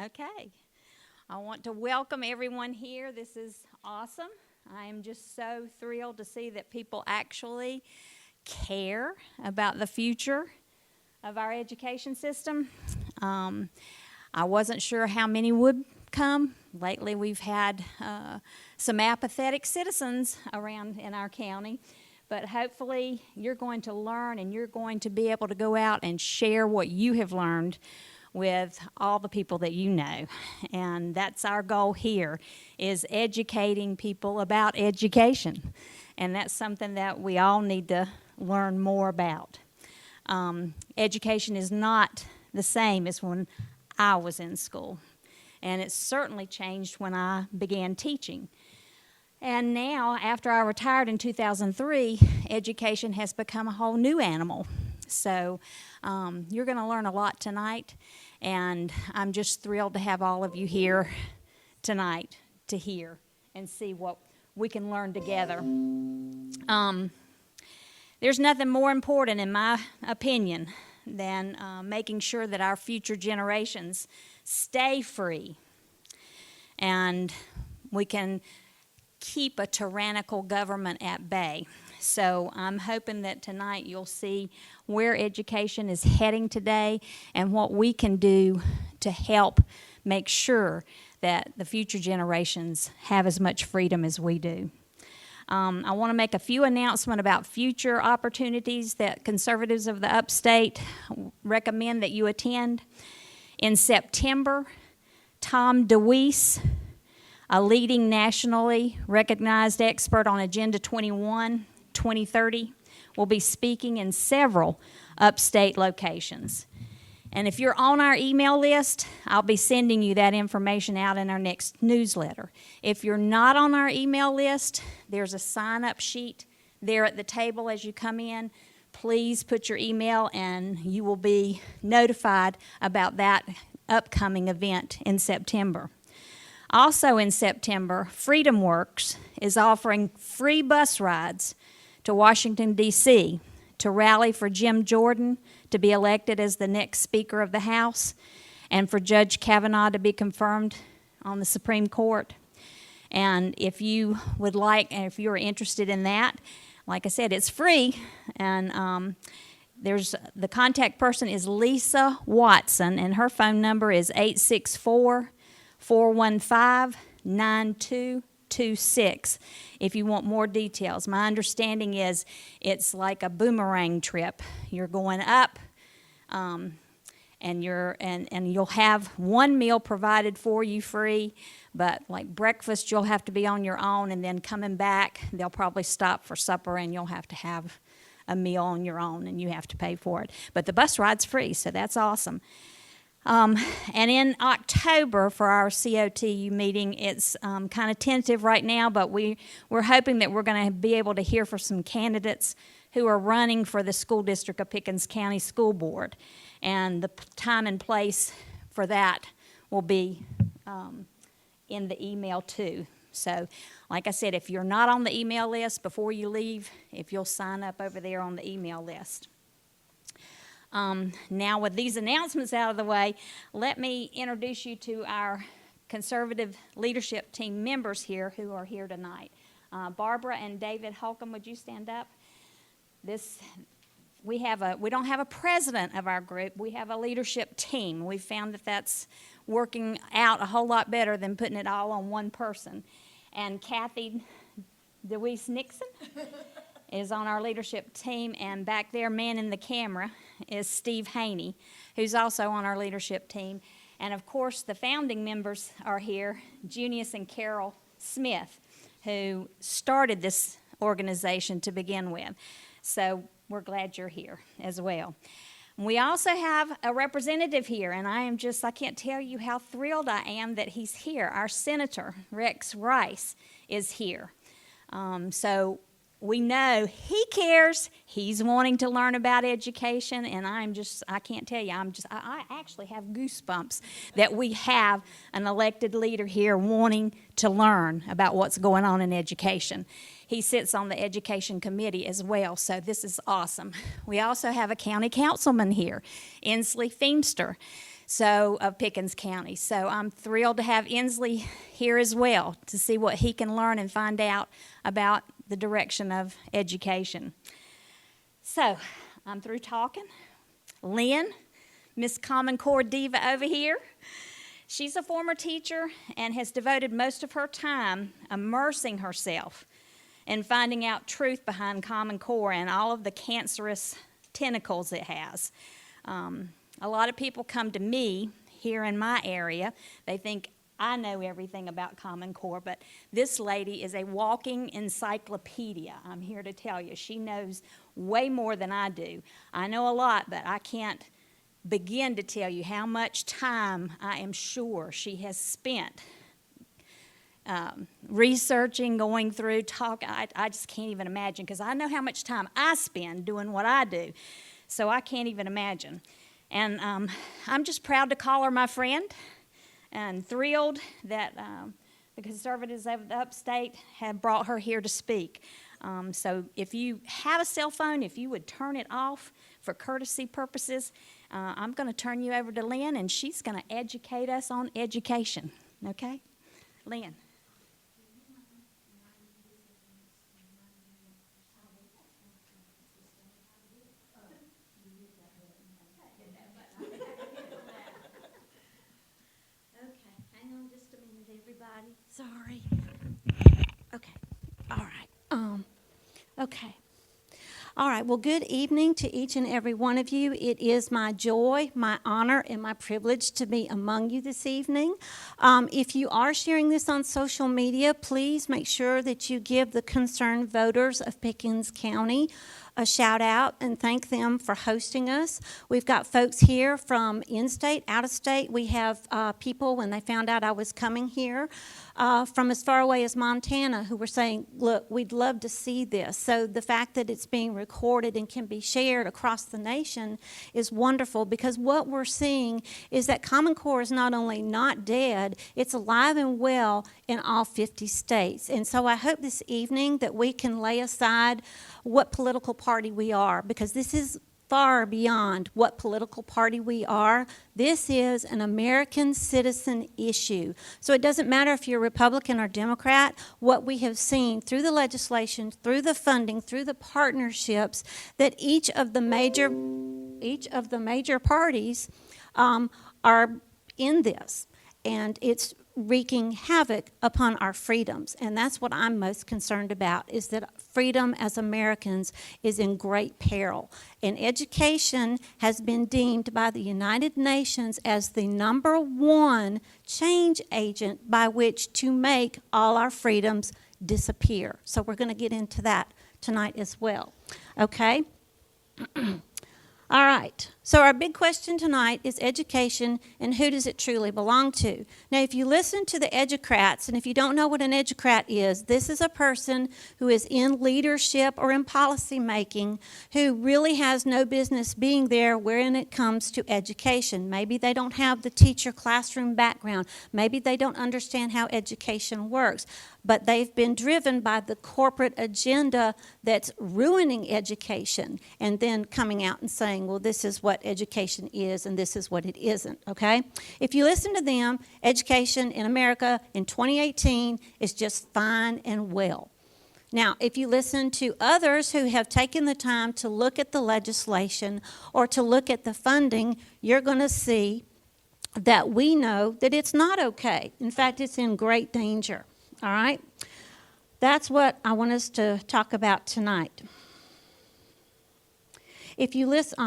Okay. I want to welcome everyone here. This is awesome. I am just so thrilled to see that people actually care about the future of our education system. I wasn't sure how many would come. Lately we've had some apathetic citizens around in our county, but hopefully you're going to learn and you're going to be able to go out and share what you have learned with all the people that you know. And that's our goal here, is educating people about education. And that's something that we all need to learn more about. Education is not the same as when I was in school. And it's certainly changed when I began teaching. And now, after I retired in 2003, education has become a whole new animal. So you're going to learn a lot tonight, and I'm just thrilled to have all of you here tonight to hear and see what we can learn together. There's nothing more important, in my opinion, than making sure that our future generations stay free and we can keep a tyrannical government at bay. So I'm hoping that tonight you'll see where education is heading today and what we can do to help make sure that the future generations have as much freedom as we do. I want to make a few announcements about future opportunities that conservatives of the Upstate recommend that you attend. In September, Tom DeWeese, a leading nationally recognized expert on Agenda 21, 2030, will be speaking in several Upstate locations. And if you're on our email list, I'll be sending you that information out in our next newsletter. If you're not on our email list, there's a sign-up sheet there at the table as you come in. Please put your email and you will be notified about that upcoming event in September. Also in September, Freedom Works is offering free bus rides to Washington, D.C. to rally for Jim Jordan to be elected as the next Speaker of the House and for Judge Kavanaugh to be confirmed on the Supreme Court. And if you would like, and if you're interested in that, like I said, it's free. And the contact person is Lisa Watson, and her phone number is 864-415-9226 if you want more details. My understanding is it's like a boomerang trip. You're going up, and you'll have one meal provided for you free, but like breakfast you'll have to be on your own, and then coming back they'll probably stop for supper and you'll have to have a meal on your own and you have to pay for it. But the bus ride's free, so that's awesome. And in October for our COTU meeting, it's kind of tentative right now, but we're hoping that we're going to be able to hear from some candidates who are running for the school district of Pickens County School Board. And the time and place for that will be in the email too. So, like I said, if you're not on the email list before you leave, if you'll sign up over there on the email list. Now, with these announcements out of the way, let me introduce you to our conservative leadership team members here who are here tonight. Barbara and David Holcomb, would you stand up? We don't have a president of our group. We have a leadership team. We've found that that's working out a whole lot better than putting it all on one person. And Kathy DeWeese Nixon is on our leadership team, and back there manning the camera is Steve Haney, who's also on our leadership team. And of course, the founding members are here, Junius and Carol Smith, who started this organization to begin with. So we're glad you're here as well. We also have a representative here, and I can't tell you how thrilled I am that he's here. Our Senator, Rex Rice, is here. So we know he cares. He's wanting to learn about education, and I can't tell you, I actually have goosebumps that we have an elected leader here wanting to learn about what's going on in education. He sits on the education committee as well, so this is awesome. We also have a county councilman here, Inslee Feimster. of Pickens County. So I'm thrilled to have Inslee here as well to see what he can learn and find out about the direction of education. So I'm through talking. Lynn, Miss Common Core diva over here. She's a former teacher and has devoted most of her time immersing herself in finding out truth behind Common Core and all of the cancerous tentacles it has. A lot of people come to me here in my area. They think I know everything about Common Core, but this lady is a walking encyclopedia. I'm here to tell you, she knows way more than I do. I know a lot, but I can't begin to tell you how much time I am sure she has spent researching, going through, I just can't even imagine, because I know how much time I spend doing what I do, so I can't even imagine. And I'm just proud to call her my friend, and thrilled that the conservatives of the Upstate have brought her here to speak. So if you have a cell phone, if you would turn it off for courtesy purposes, I'm going to turn you over to Lynn, and she's going to educate us on education. Okay? Lynn. Sorry. Okay. All right. Okay. All right. Well, good evening to each and every one of you. It is my joy, my honor, and my privilege to be among you this evening. If you are sharing this on social media, please make sure that you give the concerned voters of Pickens County a shout out and thank them for hosting us. We've got folks here from in-state, out-of-state. We have people, when they found out I was coming here, from as far away as Montana, who were saying, look, we'd love to see this. So the fact that it's being recorded and can be shared across the nation is wonderful, because what we're seeing is that Common Core is not only not dead, it's alive and well in all 50 states. And so I hope this evening that we can lay aside what political party we are, because this is far beyond what political party we are. This is an American citizen issue. So it doesn't matter if you're Republican or Democrat. What we have seen through the legislation, through the funding, through the partnerships, that each of the major parties are in this, and it's wreaking havoc upon our freedoms. And that's what I'm most concerned about, is that freedom as Americans is in great peril. And education has been deemed by the United Nations as the #1 change agent by which to make all our freedoms disappear. So we're going to get into that tonight as well. Okay? All right, so our big question tonight is education, and who does it truly belong to? Now, if you listen to the educrats, and if you don't know what an educrat is, this is a person who is in leadership or in policy making who really has no business being there when it comes to education. Maybe they don't have the teacher classroom background. Maybe they don't understand how education works, but they've been driven by the corporate agenda that's ruining education, and then coming out and saying, well, this is what education is and this is what it isn't, okay? If you listen to them, education in America in 2018 is just fine and well. Now, if you listen to others who have taken the time to look at the legislation or to look at the funding, you're going to see that we know that it's not okay. In fact, it's in great danger, all right? That's what I want us to talk about tonight. If you listen,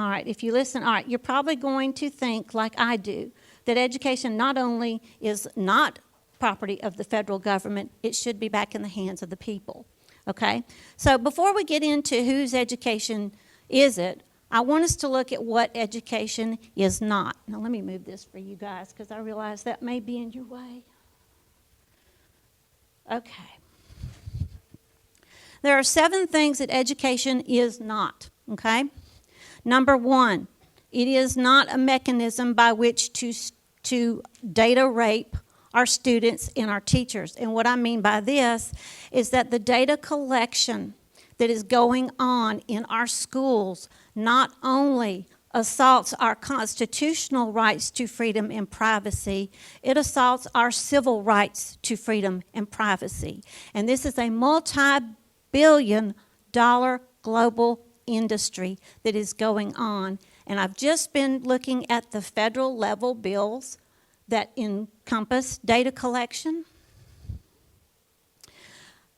you're probably going to think, like I do, that education not only is not property of the federal government, it should be back in the hands of the people, okay? So before we get into whose education is it, I want us to look at what education is not. Now let me move this for you guys, because I realize that may be in your way. Okay. There are 7 things that education is not, okay? #1, it is not a mechanism by which to data rape our students and our teachers. And what I mean by this is that the data collection that is going on in our schools not only assaults our constitutional rights to freedom and privacy. It assaults our civil rights to freedom and privacy. And this is a multi-billion-dollar global industry that is going on. And I've just been looking at the federal level bills that encompass data collection.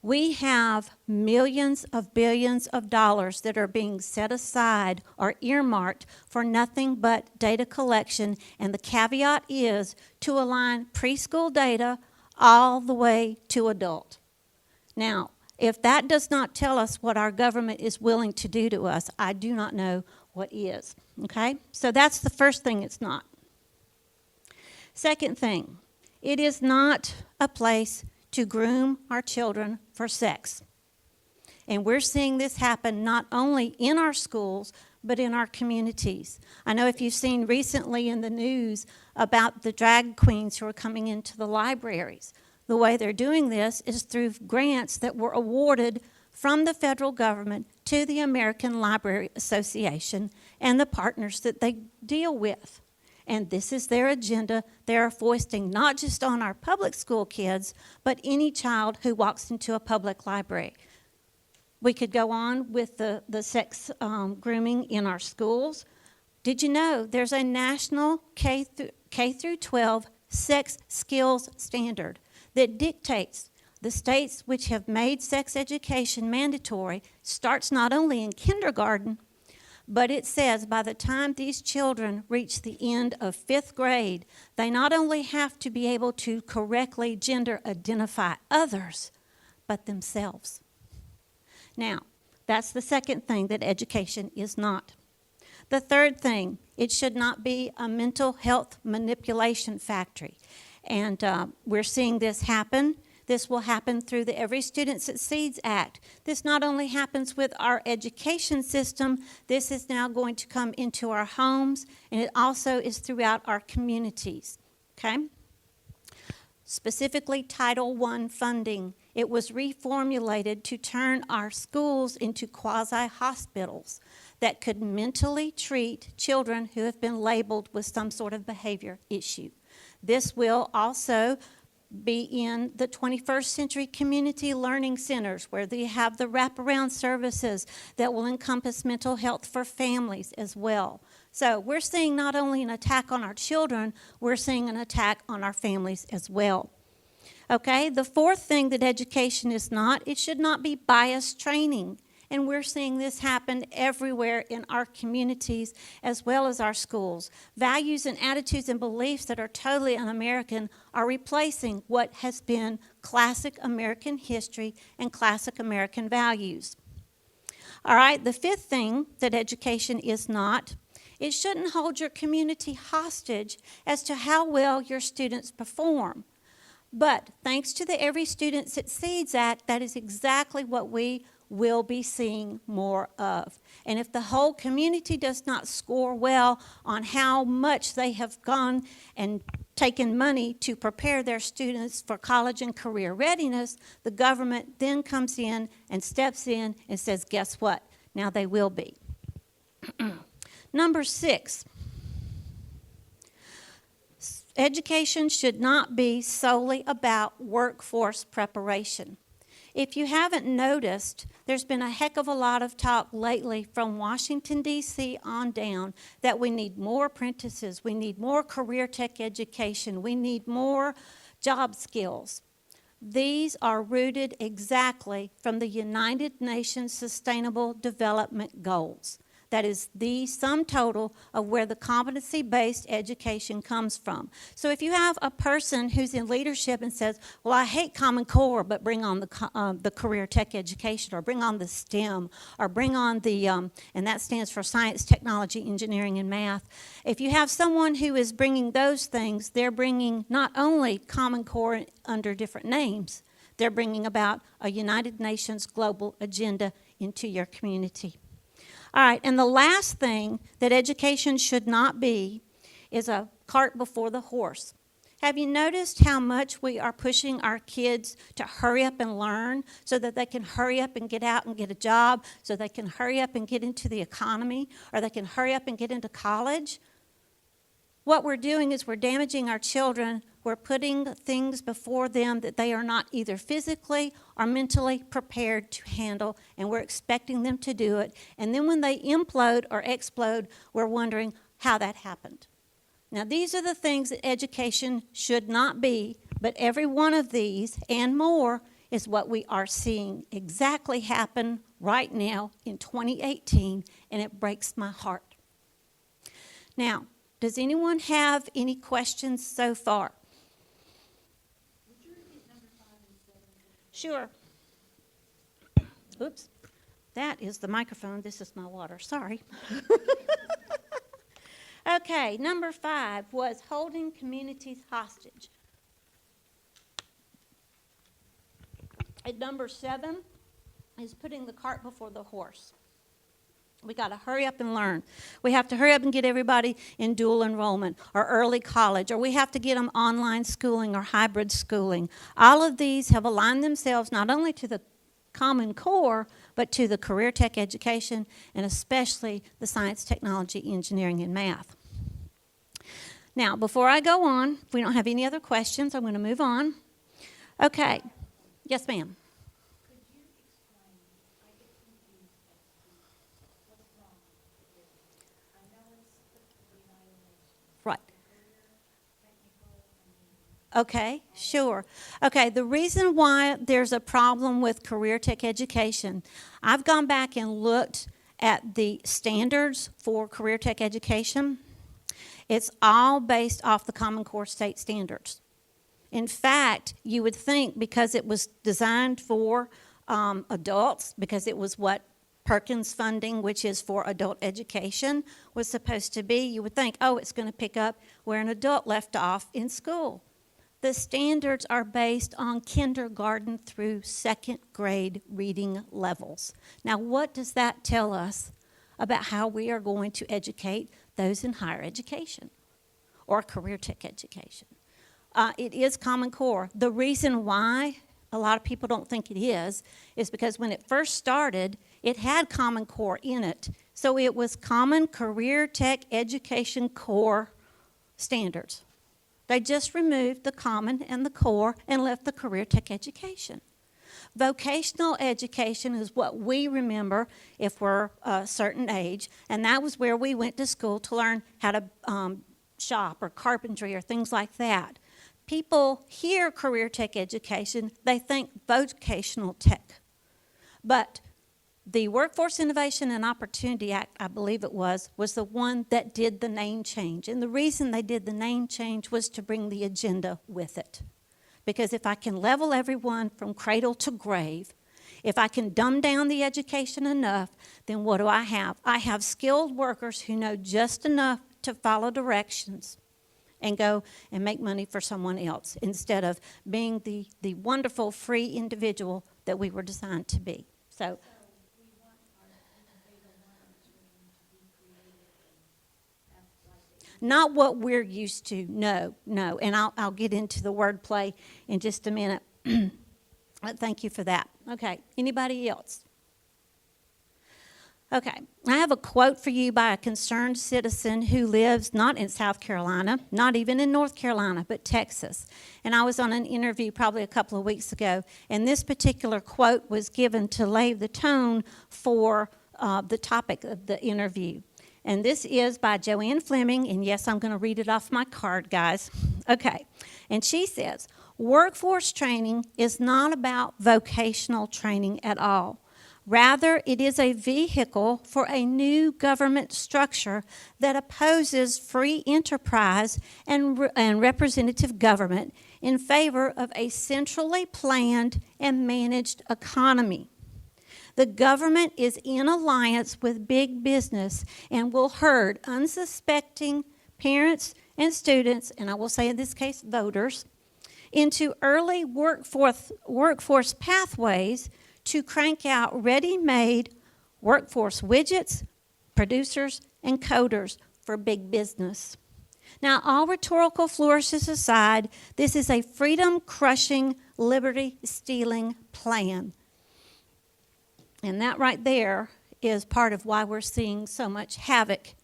We have millions of billions of dollars that are being set aside or earmarked for nothing but data collection, and the caveat is to align preschool data all the way to adult. Now, if that does not tell us what our government is willing to do to us, I do not know what is, okay? So that's the first thing it's not. Second thing, it is not a place to groom our children for sex. And we're seeing this happen not only in our schools, but in our communities. I know if you've seen recently in the news about the drag queens who are coming into the libraries, the way they're doing this is through grants that were awarded from the federal government to the American Library Association and the partners that they deal with. And this is their agenda they are foisting not just on our public school kids, but any child who walks into a public library. We could go on with the sex grooming in our schools. Did you know there's a national K through 12 sex skills standard that dictates the states which have made sex education mandatory starts not only in kindergarten, but it says by the time these children reach the end of 5th grade, they not only have to be able to correctly gender identify others, but themselves. Now, that's the second thing that education is not. The third thing, it should not be a mental health manipulation factory. And we're seeing this happen. This will happen through the Every Student Succeeds Act. This not only happens with our education system, this is now going to come into our homes, and it also is throughout our communities, okay? Specifically, Title I funding. It was reformulated to turn our schools into quasi-hospitals that could mentally treat children who have been labeled with some sort of behavior issue. This will also be in the 21st Century Community Learning Centers, where they have the wraparound services that will encompass mental health for families as well. So we're seeing not only an attack on our children, we're seeing an attack on our families as well. Okay, the fourth thing that education is not, it should not be bias training. And we're seeing this happen everywhere in our communities as well as our schools. Values and attitudes and beliefs that are totally un-American are replacing what has been classic American history and classic American values. All right, the fifth thing that education is not, it shouldn't hold your community hostage as to how well your students perform. But thanks to the Every Student Succeeds Act, that is exactly what we will be seeing more of. And if the whole community does not score well on how much they have gone and taken money to prepare their students for college and career readiness, the government then comes in and steps in and says, guess what? Now they will be. Number 6. Education should not be solely about workforce preparation. If you haven't noticed, there's been a heck of a lot of talk lately from Washington, D.C. on down that we need more apprentices, we need more career tech education, we need more job skills. These are rooted exactly from the United Nations Sustainable Development Goals. That is the sum total of where the competency-based education comes from. So if you have a person who's in leadership and says, well, I hate Common Core, but bring on the career tech education, or bring on the STEM, or bring on the, and that stands for science, technology, engineering, and math. If you have someone who is bringing those things, they're bringing not only Common Core under different names, they're bringing about a United Nations global agenda into your community. All right, and the last thing that education should not be is a cart before the horse. Have you noticed how much we are pushing our kids to hurry up and learn so that they can hurry up and get out and get a job, so they can hurry up and get into the economy, or they can hurry up and get into college? What we're doing is we're damaging our children. We're putting things before them that they are not either physically or mentally prepared to handle, and we're expecting them to do it. And then when they implode or explode, we're wondering how that happened. Now, these are the things that education should not be, but every one of these and more is what we are seeing exactly happen right now in 2018, and it breaks my heart. Now, does anyone have any questions so far? Would you repeat number 5 and 7? Sure. Oops. That is the microphone. This is my water. Sorry. Okay, number 5 was holding communities hostage. And number 7 is putting the cart before the horse. We got to hurry up and learn. We have to hurry up and get everybody in dual enrollment or early college, or we have to get them online schooling or hybrid schooling. All of these have aligned themselves not only to the Common Core, but to the career tech education, and especially the science, technology, engineering, and math. Now, before I go on, if we don't have any other questions, I'm going to move on. Okay. Yes, ma'am. Could you explain, I get confused as to what's wrong with it. I know it's the evaluation. Right. Career, technical, and Okay, sure. Okay, the reason why there's a problem with career tech education, I've gone back and looked at the standards for career tech education. It's all based off the Common Core state standards. In fact, you would think because it was designed for adults, because it was what Perkins funding, which is for adult education, was supposed to be, you would think, oh, it's going to pick up where an adult left off in school. The standards are based on kindergarten through 2nd grade reading levels. Now, what does that tell us about how we are going to educate those in higher education or career tech education? It is Common Core. The reason why a lot of people don't think it is because when it first started, it had Common Core in it. So it was Common Career Tech Education Core Standards. They just removed the Common and the Core and left the Career Tech Education. Vocational education is what we remember if we're a certain age, and that was where we went to school to learn how to shop or carpentry or things like that. People hear career tech education, they think vocational tech. But the Workforce Innovation and Opportunity Act, I believe it was the one that did the name change. And the reason they did the name change was to bring the agenda with it. Because if I can level everyone from cradle to grave, if I can dumb down the education enough, then what do I have? I have skilled workers who know just enough to follow directions and go and make money for someone else instead of being the wonderful free individual that we were designed to be. So we want our Beta 1 children to be creative and have like not what we're used to, no. And I'll get into the wordplay in just a minute. Thank you for that. Okay, anybody else? Okay, I have a quote for you by a concerned citizen who lives not in South Carolina, not even in North Carolina, but Texas. And I was on an interview probably a couple of weeks ago, and this particular quote was given to lay the tone for the topic of the interview. And this is by Joanne Fleming, and yes, I'm going to read it off my card, guys. Okay, and she says, workforce training is not about vocational training at all. Rather, it is a vehicle for a new government structure that opposes free enterprise and representative government in favor of a centrally planned and managed economy. The government is in alliance with big business and will herd unsuspecting parents and students, and I will say in this case voters, into early workforce pathways to crank out ready-made workforce widgets, producers, and coders for big business. Now, all rhetorical flourishes aside, this is a freedom-crushing, liberty-stealing plan. And that right there is part of why we're seeing so much havoc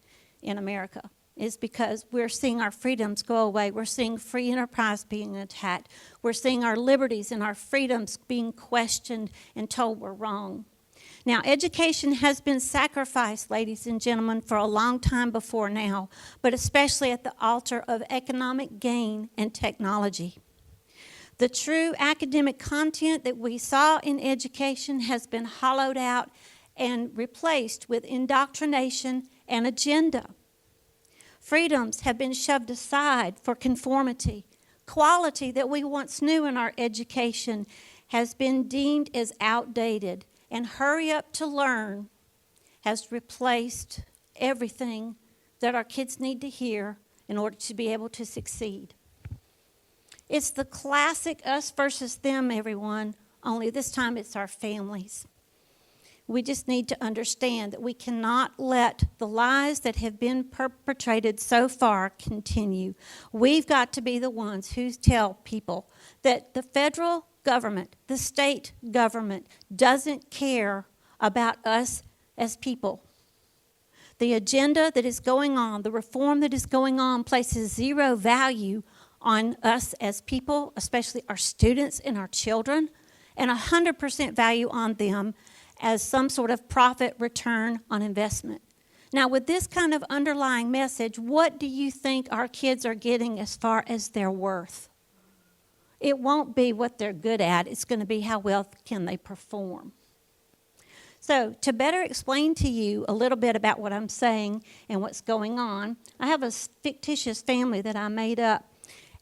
in America, is because we're seeing our freedoms go away. We're seeing free enterprise being attacked. We're seeing our liberties and our freedoms being questioned and told we're wrong. Now, education has been sacrificed, ladies and gentlemen, for a long time before now, but especially at the altar of economic gain and technology. The true academic content that we saw in education has been hollowed out and replaced with indoctrination and agenda. Freedoms have been shoved aside for conformity. Quality that we once knew in our education has been deemed as outdated, and hurry up to learn has replaced everything that our kids need to hear in order to be able to succeed. It's the classic us versus them, everyone, only this time it's our families. We just need to understand that we cannot let the lies that have been perpetrated so far continue. We've got to be the ones who tell people that the federal government, the state government, doesn't care about us as people. The agenda that is going on, the reform that is going on, places zero value on us as people, especially our students and our children, and 100% value on them as some sort of profit return on investment. Now, with this kind of underlying message, what do you think our kids are getting as far as their worth? It won't be what they're good at. It's going to be how well can they perform. So to better explain to you a little bit about what I'm saying and what's going on, I have a fictitious family that I made up,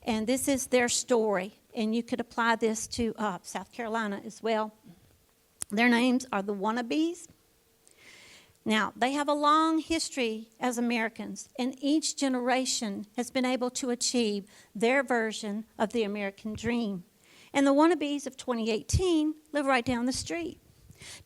and this is their story. And you could apply this to South Carolina as well. Their names are the Wannabes. Now, they have a long history as Americans, and each generation has been able to achieve their version of the American dream. And the Wannabes of 2018 live right down the street.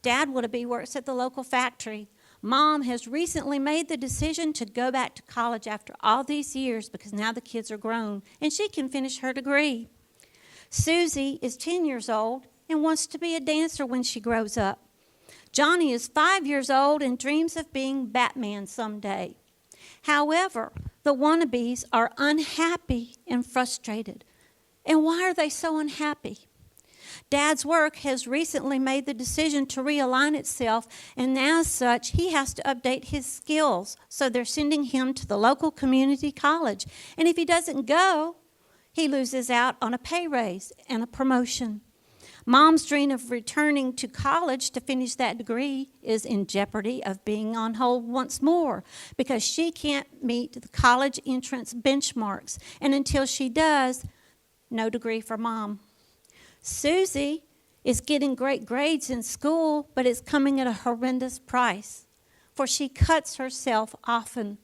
Dad Wannabe works at the local factory. Mom has recently made the decision to go back to college after all these years because now the kids are grown, and she can finish her degree. Susie is 10 years old and wants to be a dancer when she grows up. Johnny is 5 years old and dreams of being Batman someday. However, the Wannabes are unhappy and frustrated. And why are they so unhappy? Dad's work has recently made the decision to realign itself, and as such, he has to update his skills. So they're sending him to the local community college. And if he doesn't go, he loses out on a pay raise and a promotion. Mom's dream of returning to college to finish that degree is in jeopardy of being on hold once more because she can't meet the college entrance benchmarks. And until she does, no degree for Mom. Susie is getting great grades in school, but it's coming at a horrendous price, for she cuts herself often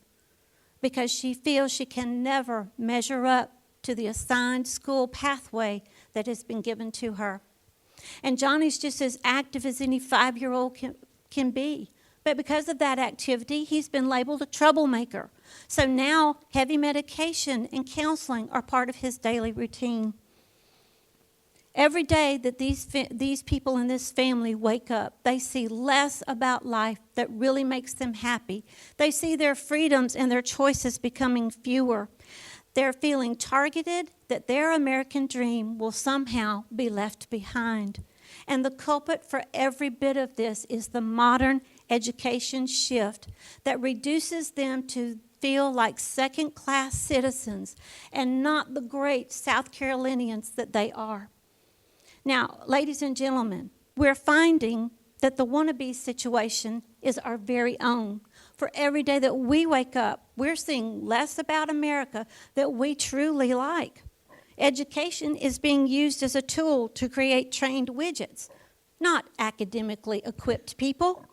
because she feels she can never measure up to the assigned school pathway that has been given to her. And Johnny's just as active as any 5-year-old can be. But because of that activity, he's been labeled a troublemaker. So now heavy medication and counseling are part of his daily routine. Every day that these people in this family wake up, they see less about life that really makes them happy. They see their freedoms and their choices becoming fewer. They're feeling targeted, that their American dream will somehow be left behind. And the culprit for every bit of this is the modern education shift that reduces them to feel like second-class citizens and not the great South Carolinians that they are. Now, ladies and gentlemen, we're finding that the wannabe situation is our very own. For every day that we wake up, we're seeing less about America that we truly like. Education is being used as a tool to create trained widgets, not academically equipped people.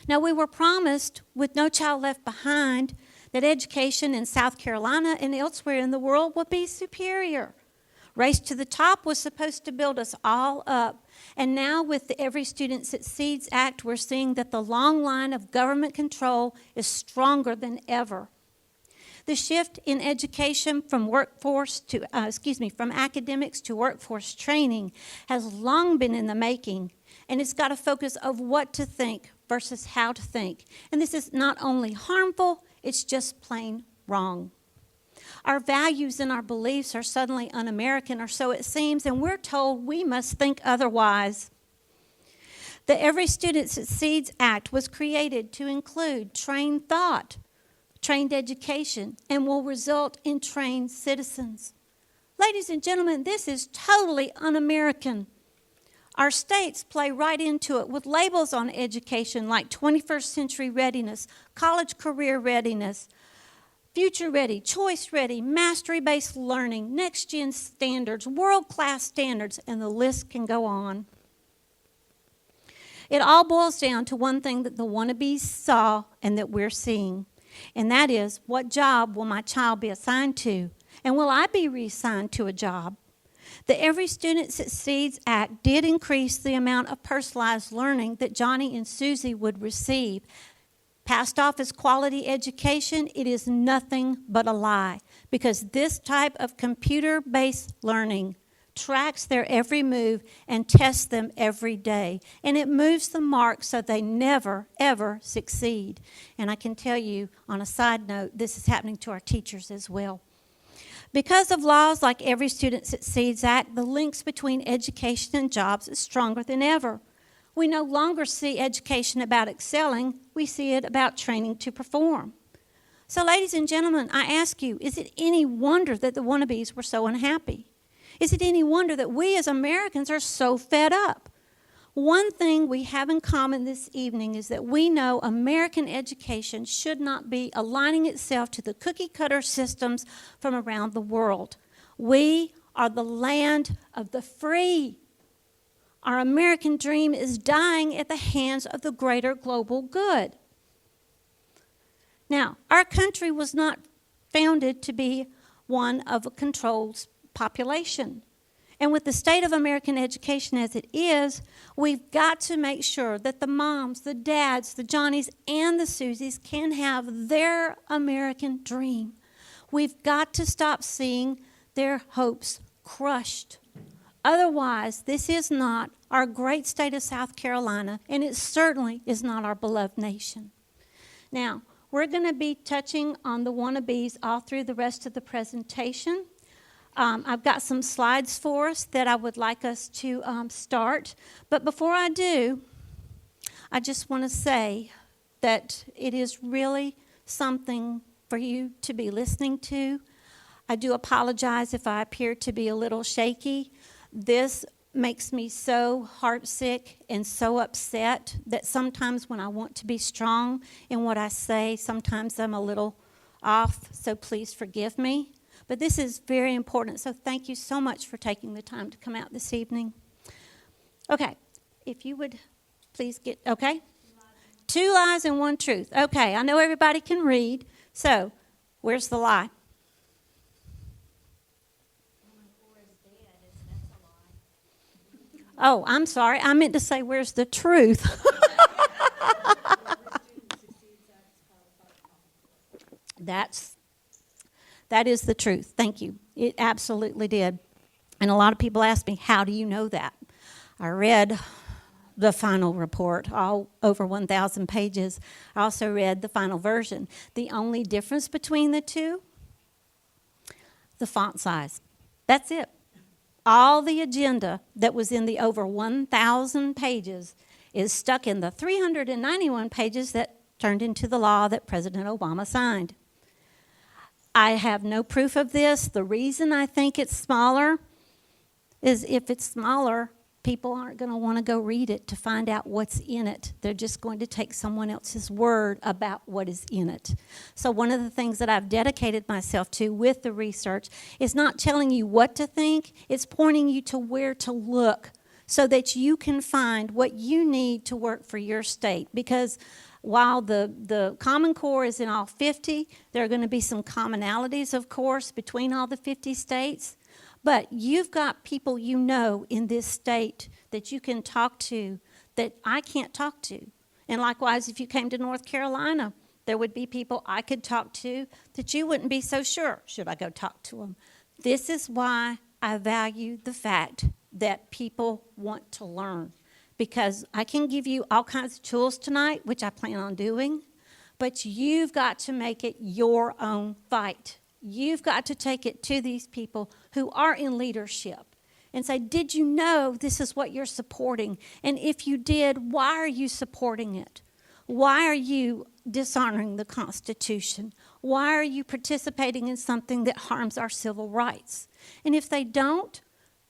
Now, we were promised, with No Child Left Behind, that education in South Carolina and elsewhere in the world would be superior. Race to the Top was supposed to build us all up. And now with the Every Student Succeeds Act, we're seeing that the long line of government control is stronger than ever. The shift in education from from academics to workforce training has long been in the making, and it's got a focus of what to think versus how to think. And this is not only harmful, it's just plain wrong. Our values and our beliefs are suddenly un-American, or so it seems, and we're told we must think otherwise. The Every Student Succeeds Act was created to include trained thought, trained education, and will result in trained citizens. Ladies and gentlemen, this is totally un-American. Our states play right into it with labels on education like 21st century readiness, college career readiness, future ready, choice ready, mastery-based learning, next-gen standards, world-class standards, and the list can go on. It all boils down to one thing that the Wannabes saw and that we're seeing, and that is, what job will my child be assigned to? And will I be reassigned to a job? The Every Student Succeeds Act did increase the amount of personalized learning that Johnny and Susie would receive. Passed off as quality education, it is nothing but a lie, because this type of computer-based learning tracks their every move and tests them every day, and it moves the mark so they never, ever succeed. And I can tell you, on a side note, this is happening to our teachers as well. Because of laws like Every Student Succeeds Act, the links between education and jobs is stronger than ever. We no longer see education about excelling, we see it about training to perform. So ladies and gentlemen, I ask you, is it any wonder that the Wannabes were so unhappy? Is it any wonder that we as Americans are so fed up? One thing we have in common this evening is that we know American education should not be aligning itself to the cookie-cutter systems from around the world. We are the land of the free. Our American dream is dying at the hands of the greater global good. Now, our country was not founded to be one of a controlled population. And with the state of American education as it is, we've got to make sure that the moms, the dads, the Johnnies, and the Susies can have their American dream. We've got to stop seeing their hopes crushed. Otherwise, this is not our great state of South Carolina, and it certainly is not our beloved nation. Now, we're going to be touching on the Wannabes all through the rest of the presentation. I've got some slides for us that I would like us to start. But before I do, I just want to say that it is really something for you to be listening to. I do apologize if I appear to be a little shaky. This makes me so heartsick and so upset that sometimes when I want to be strong in what I say, sometimes I'm a little off, so please forgive me. But this is very important, so thank you so much for taking the time to come out this evening. Okay, if you would please get, okay? 2 lies and 1 truth. Okay, I know everybody can read, so where's the lie? Oh, I'm sorry, I meant to say where's the truth? That is the truth. Thank you. It absolutely did. And a lot of people ask me, how do you know that? I read the final report, all over 1,000 pages. I also read the final version. The only difference between the two, the font size. That's it. All the agenda that was in the over 1,000 pages is stuck in the 391 pages that turned into the law that President Obama signed. I have no proof of this. The reason I think it's smaller is if it's smaller, people aren't going to want to go read it to find out what's in it. They're just going to take someone else's word about what is in it. So one of the things that I've dedicated myself to with the research is not telling you what to think, it's pointing you to where to look so that you can find what you need to work for your state. Because while the Common Core is in all 50, there are going to be some commonalities, of course, between all the 50 states. But you've got people you know in this state that you can talk to that I can't talk to. And likewise, if you came to North Carolina, there would be people I could talk to that you wouldn't be so sure, should I go talk to them? This is why I value the fact that people want to learn, because I can give you all kinds of tools tonight, which I plan on doing, but you've got to make it your own fight. You've got to take it to these people who are in leadership and say, did you know this is what you're supporting? And if you did, why are you supporting it? Why are you dishonoring the Constitution? Why are you participating in something that harms our civil rights? And if they don't,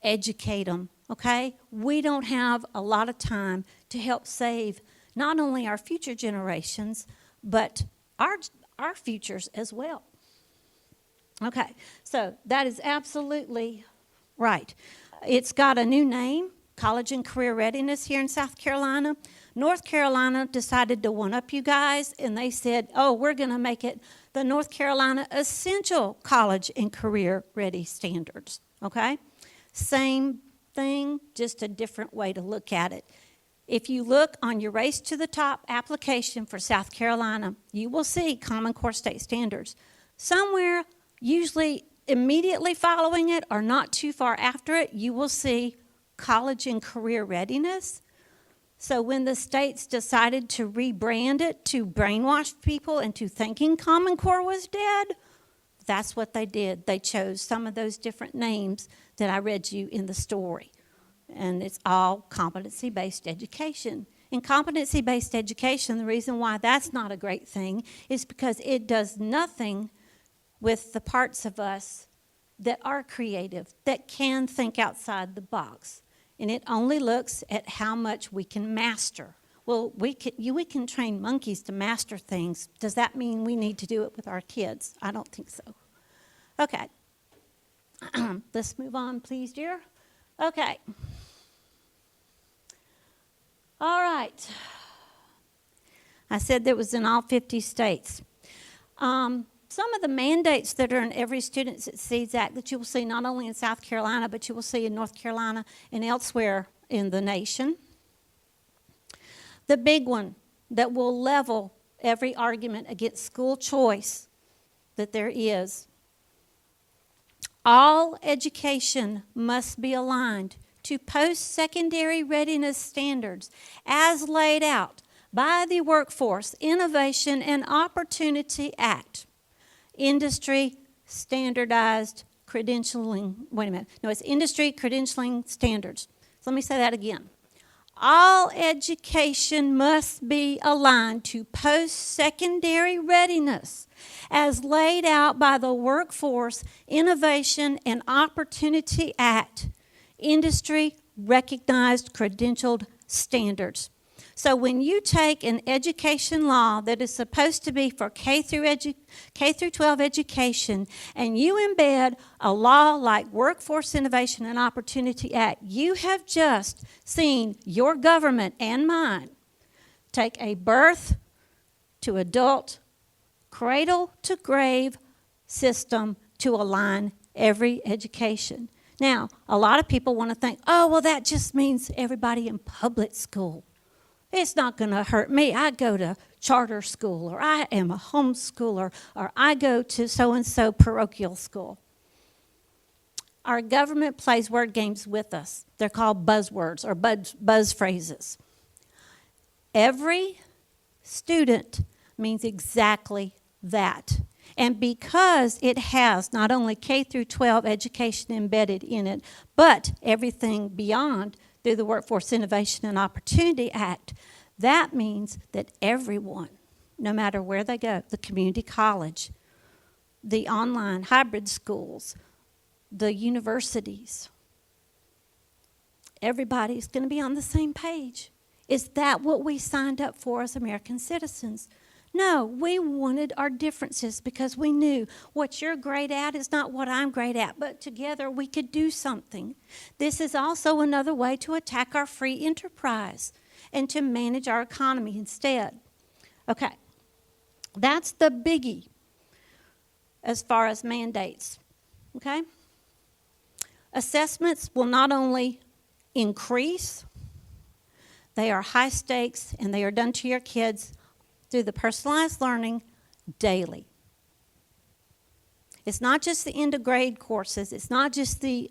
educate them, okay? We don't have a lot of time to help save not only our future generations, but our futures as well. Okay, so that is absolutely right. It's got a new name, College and Career Readiness here in South Carolina. North Carolina decided to one-up you guys, and they said, oh, we're going to make it the North Carolina Essential College and Career Ready Standards, okay? Same thing, just a different way to look at it. If you look on your Race to the Top application for South Carolina, you will see Common Core State Standards. Somewhere, usually immediately following it or not too far after it, you will see College and Career Readiness. So when the states decided to rebrand it to brainwash people into thinking Common Core was dead, that's what they did. They chose some of those different names that I read you in the story. And it's all competency-based education. In competency-based education, the reason why that's not a great thing is because it does nothing with the parts of us that are creative, that can think outside the box. And it only looks at how much we can master. Well, we can train monkeys to master things. Does that mean we need to do it with our kids? I don't think so. Okay. Let's move on, please, dear. Okay. All right. I said that was in all 50 states. Some of the mandates that are in every Student Succeeds Act that you will see not only in South Carolina, but you will see in North Carolina and elsewhere in the nation. The big one that will level every argument against school choice that there is. All education must be aligned to post-secondary readiness standards as laid out by the Workforce Innovation and Opportunity Act. Industry standardized credentialing, wait a minute, no, it's industry credentialing standards. So let me say that again. All education must be aligned to post-secondary readiness as laid out by the Workforce Innovation and Opportunity Act, industry recognized credentialed standards. So when you take an education law that is supposed to be for K through 12 education and you embed a law like Workforce Innovation and Opportunity Act, you have just seen your government and mine take a birth to adult, cradle to grave system to align every education. Now, a lot of people want to think, oh, well, that just means everybody in public school. It's not going to hurt me. I go to charter school, or I am a homeschooler, or I go to so-and-so parochial school. Our government plays word games with us. They're called buzzwords or buzz phrases. Every student means exactly that. And because it has not only K through 12 education embedded in it, but everything beyond through the Workforce Innovation and Opportunity Act, that means that everyone, no matter where they go, the community college, the online hybrid schools, the universities, everybody's going to be on the same page. Is that what we signed up for as American citizens? No, we wanted our differences because we knew what you're great at is not what I'm great at, but together we could do something. This is also another way to attack our free enterprise and to manage our economy instead. Okay, that's the biggie as far as mandates, okay? Assessments will not only increase, they are high stakes, and they are done to your kids through the personalized learning daily. It's not just the end of grade courses. It's not just the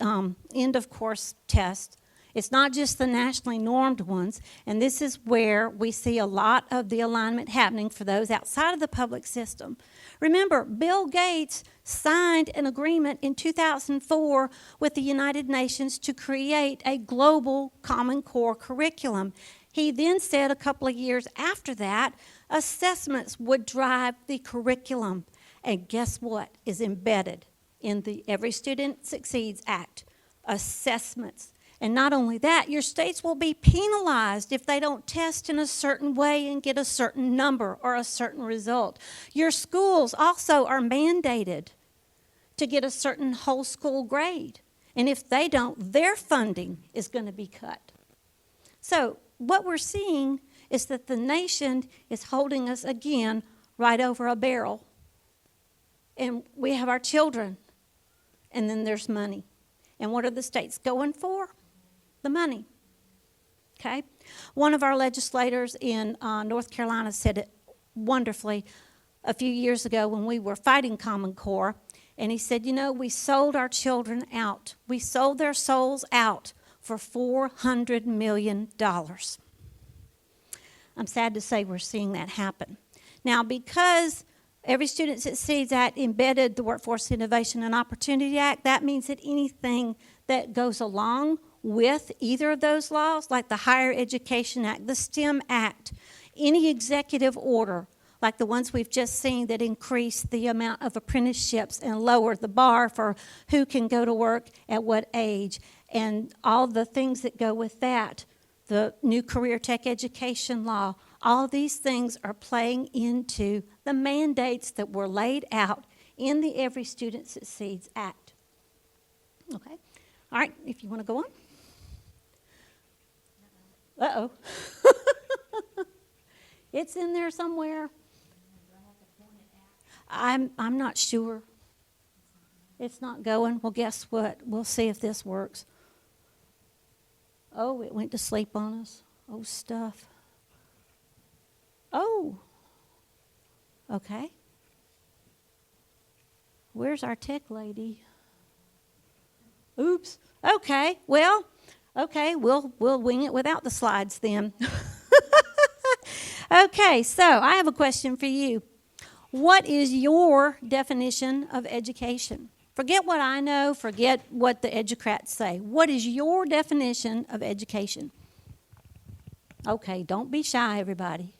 end of course test. It's not just the nationally normed ones. And this is where we see a lot of the alignment happening for those outside of the public system. Remember, Bill Gates signed an agreement in 2004 with the United Nations to create a global Common Core curriculum. He then said a couple of years after that, assessments would drive the curriculum. And guess what is embedded in the Every Student Succeeds Act? Assessments. And not only that, your states will be penalized if they don't test in a certain way and get a certain number or a certain result. Your schools also are mandated to get a certain whole school grade. And if they don't, their funding is going to be cut. So what we're seeing is that the nation is holding us again right over a barrel. And we have our children, and then there's money. And what are the states going for? The money. Okay? One of our legislators in North Carolina said it wonderfully a few years ago when we were fighting Common Core. And he said, we sold our children out. We sold their souls out for $400 million. I'm sad to say we're seeing that happen. Now, because Every Student Succeeds Act embedded the Workforce Innovation and Opportunity Act, that means that anything that goes along with either of those laws, like the Higher Education Act, the STEM Act, any executive order, like the ones we've just seen that increase the amount of apprenticeships and lower the bar for who can go to work at what age, and all the things that go with that, the new career tech education law, all these things are playing into the mandates that were laid out in the Every Student Succeeds Act. Okay? All right, if you want to go on. Uh-oh. It's in there somewhere. I'm not sure. It's not going. Well, guess what? We'll see if this works. Oh, it went to sleep on us. Oh, stuff. Oh. Okay. Where's our tech lady? Oops. Okay. Well, okay, we'll wing it without the slides then. Okay, so I have a question for you. What is your definition of education? Forget what I know, forget what the educrats say. What is your definition of education? Okay, don't be shy, everybody.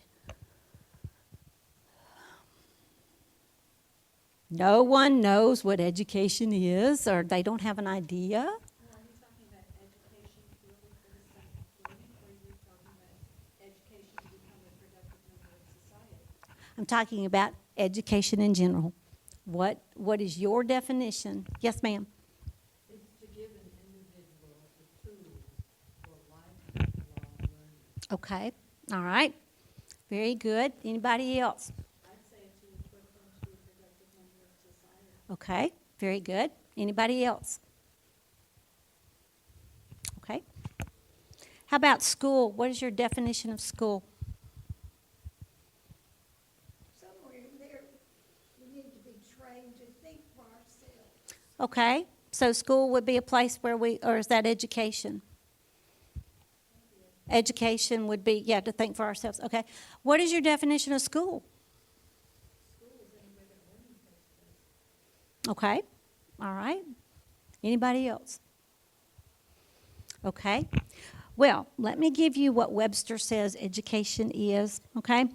No one knows what education is, or they don't have an idea. Are you talking about education purely for the sake of learning, or are you talking about education to become a productive member of society? I'm talking about education in general. What is your definition? Yes, ma'am. It's to give an individual the tools for lifelong learning. Okay. All right. Very good. Anybody else? I'd say to equip them to be a productive member of society. Okay. Very good. Anybody else? Okay. How about school? What is your definition of school? Somewhere in there, we need to be trained to think for ourselves. Okay. So school would be a place where or is that education? Education would be, to think for ourselves. Okay. What is your definition of school? School is anywhere that learning takes place. Okay. All right. Anybody else? Okay. Well, let me give you what Webster says education is, okay?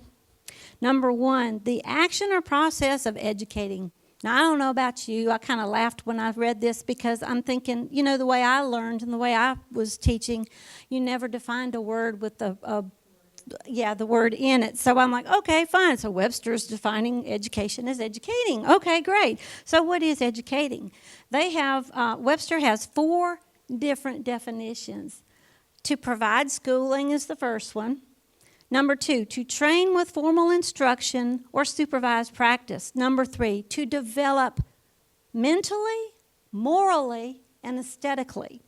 Number one, the action or process of educating. Now, I don't know about you. I kind of laughed when I read this because I'm thinking, the way I learned and the way I was teaching, you never defined a word with the word in it. So I'm like, okay, fine. So Webster's defining education as educating. Okay, great. So what is educating? They have, Webster has 4 different definitions. To provide schooling is the first one. Number 2, to train with formal instruction or supervised practice. Number 3, to develop mentally, morally, and aesthetically.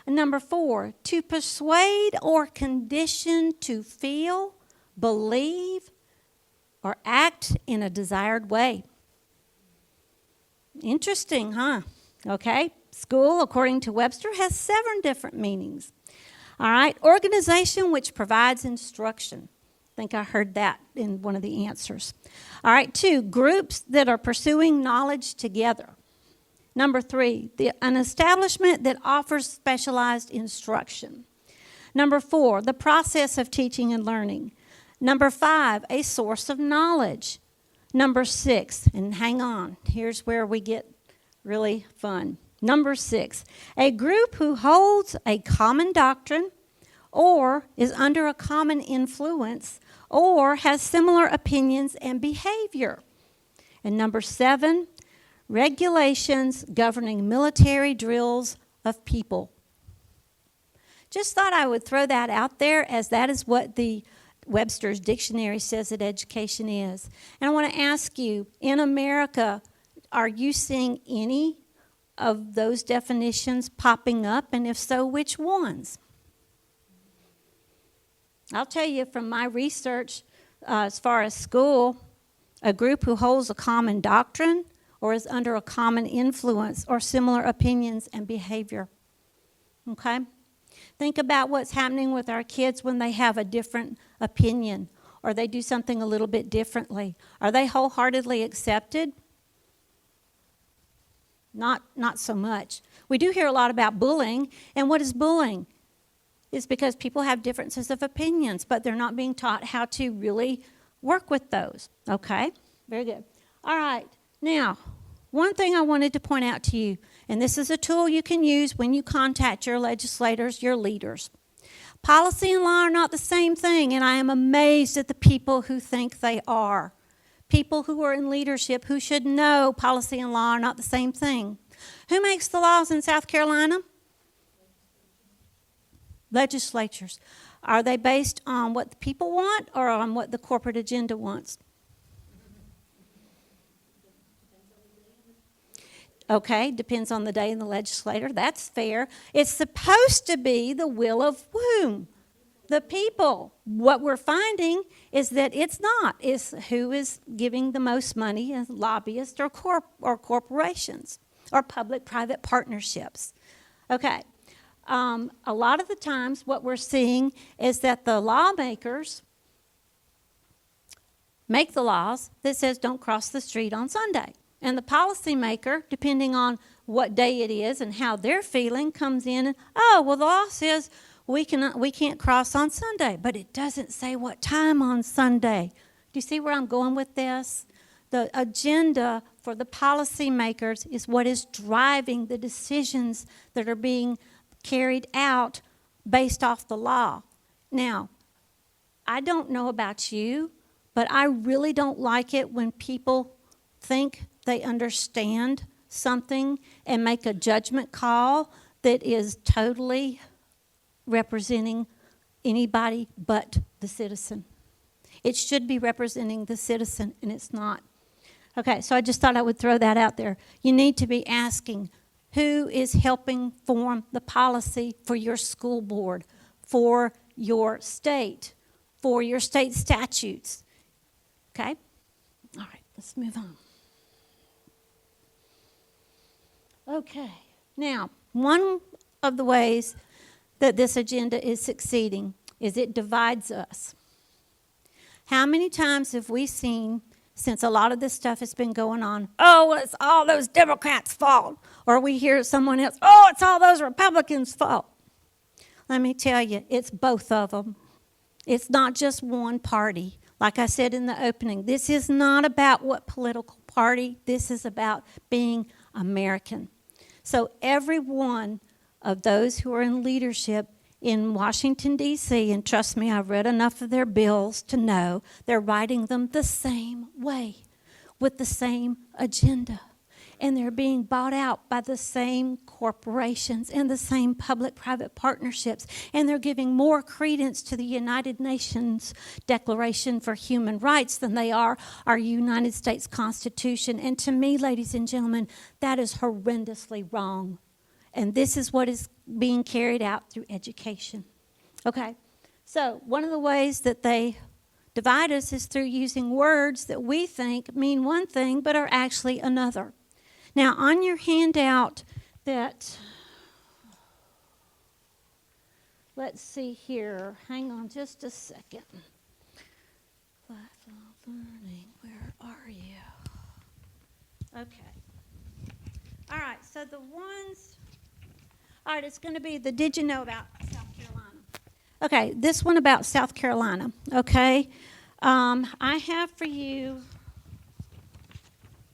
And number 4, to persuade or condition to feel, believe, or act in a desired way. Interesting, huh? Okay. School, according to Webster, has 7 different meanings. All right. Organization which provides instruction. I think I heard that in one of the answers. All right. 2, groups that are pursuing knowledge together. Number 3, an establishment that offers specialized instruction. Number 4, the process of teaching and learning. Number 5, a source of knowledge. Number 6, and hang on, here's where we get really fun. Number 6, a group who holds a common doctrine or is under a common influence or has similar opinions and behavior. And number 7, regulations governing military drills of people. Just thought I would throw that out there, as that is what the Webster's Dictionary says that education is. And I want to ask you, in America, are you seeing any of those definitions popping up? And if so, which ones? I'll tell you from my research, as far as school, a group who holds a common doctrine or is under a common influence or similar opinions and behavior. Okay? Think about what's happening with our kids when they have a different opinion or they do something a little bit differently. Are they wholeheartedly accepted? Not so much. We do hear a lot about bullying, and what is bullying? It's because people have differences of opinions, but they're not being taught how to really work with those. Okay? Very good. All right. Now, one thing I wanted to point out to you, and this is a tool you can use when you contact your legislators, your leaders. Policy and law are not the same thing, and I am amazed at the people who think they are. People who are in leadership who should know policy and law are not the same thing. Who makes the laws in South Carolina? Legislatures. Are they based on what the people want or on what the corporate agenda wants? Okay, depends on the day and the legislator. That's fair. It's supposed to be the will of whom? The people. What we're finding is that it's not. It's who is giving the most money, as lobbyists or corporations or public-private partnerships. Okay. A lot of the times what we're seeing is that the lawmakers make the laws that says don't cross the street on Sunday. And the policymaker, depending on what day it is and how they're feeling, comes in and, oh, well, the law says we can't cross on Sunday, but it doesn't say what time on Sunday. Do you see where I'm going with this? The agenda for the policymakers is what is driving the decisions that are being carried out based off the law. Now, I don't know about you, but I really don't like it when people think they understand something and make a judgment call that is totally representing anybody but the citizen. It should be representing the citizen, and it's not. Okay, so I just thought I would throw that out there. You need to be asking, who is helping form the policy for your school board, for your state statutes? Okay? All right, let's move on. Okay, now, one of the ways that this agenda is succeeding is it divides us. How many times have we seen, since a lot of this stuff has been going on, oh, well, it's all those Democrats' fault? Or we hear someone else, oh, it's all those Republicans' fault. Let me tell you, it's both of them. It's not just one party. Like I said in the opening, this is not about what political party. This is about being American. So every one of those who are in leadership in Washington, D.C., and trust me, I've read enough of their bills to know they're writing them the same way, with the same agenda. And they're being bought out by the same corporations and the same public-private partnerships. And they're giving more credence to the United Nations Declaration for Human Rights than they are our United States Constitution. And to me, ladies and gentlemen, that is horrendously wrong. And this is what is being carried out through education. Okay, so one of the ways that they divide us is through using words that we think mean one thing but are actually another. Now, on your handout that, let's see here, hang on just a second. Lifelong learning, where are you? Okay. All right, so the ones, all right, it's going to be the Did You Know About South Carolina? Okay, this one about South Carolina, okay? I have for you,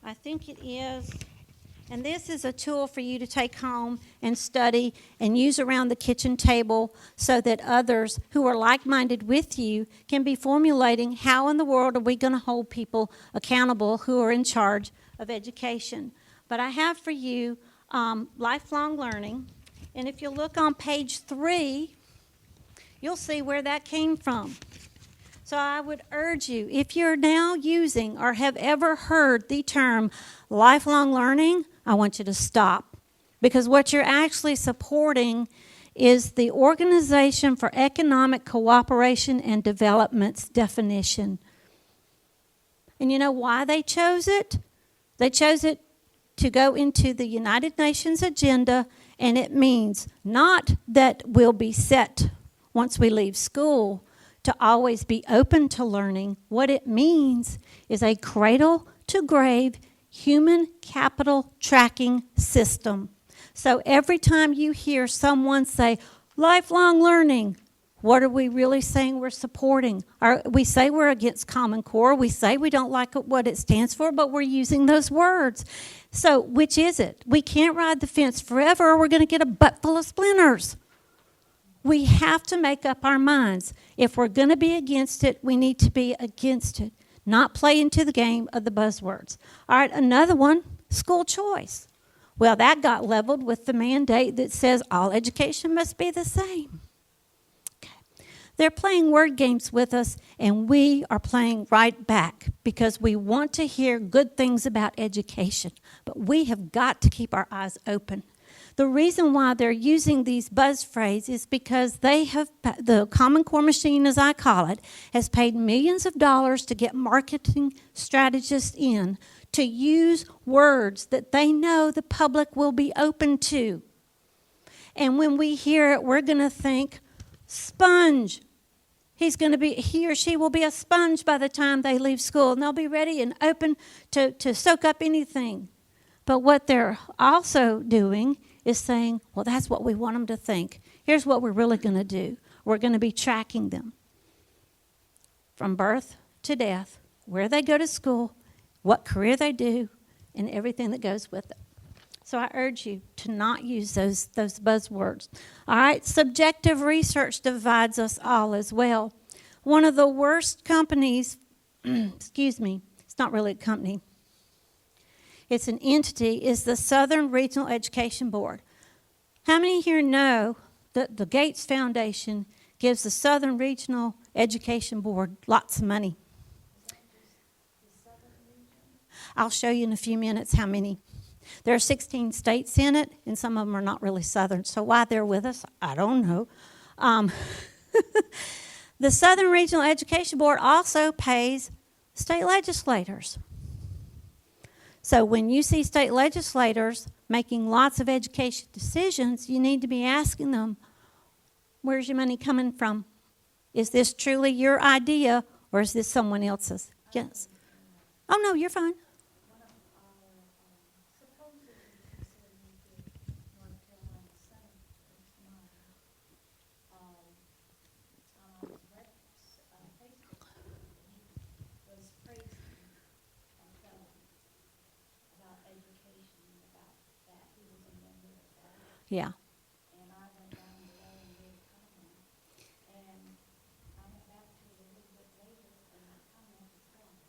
I think it is, and this is a tool for you to take home and study and use around the kitchen table so that others who are like-minded with you can be formulating how in the world are we going to hold people accountable who are in charge of education. But I have for you lifelong learning, and if you look on page 3, you'll see where that came from. So I would urge you, if you're now using or have ever heard the term lifelong learning, I want you to stop. Because what you're actually supporting is the Organization for Economic Cooperation and Development's definition. And you know why they chose it? They chose it to go into the United Nations agenda, and it means not that we'll be set once we leave school to always be open to learning. What it means is a cradle-to-grave human capital tracking system. So every time you hear someone say, lifelong learning, what are we really saying we're supporting? We say we're against Common Core. We say we don't like what it stands for, but we're using those words. So which is it? We can't ride the fence forever or we're going to get a butt full of splinters. We have to make up our minds. If we're going to be against it, we need to be against it, not play into the game of the buzzwords. All right, another one, school choice. Well, that got leveled with the mandate that says all education must be the same. Okay. They're playing word games with us, and we are playing right back because we want to hear good things about education, but we have got to keep our eyes open. The reason why they're using these buzz phrases is because the Common Core machine, as I call it, has paid millions of dollars to get marketing strategists in to use words that they know the public will be open to. And when we hear it, we're going to think, sponge. He or she will be a sponge by the time they leave school, and they'll be ready and open to soak up anything. But what they're also doing is saying, well, that's what we want them to think. Here's what we're really going to do. We're going to be tracking them from birth to death, where they go to school, what career they do, and everything that goes with it. So I urge you to not use those buzzwords. All right, subjective research divides us all as well. One of the worst companies, excuse me, it's not really a company, it's an entity, is the Southern Regional Education Board. How many here know that the Gates Foundation gives the Southern Regional Education Board lots of money? I'll show you in a few minutes how many. There are 16 states in it, and some of them are not really Southern. So why they're with us, I don't know. The Southern Regional Education Board also pays state legislators. So when you see state legislators making lots of education decisions, you need to be asking them, where's your money coming from? Is this truly your idea, or is this someone else's? Yes. Oh, no, you're fine. Yeah. And I went down below and made a comment. And I went back to it a little bit later, and my comment was gone.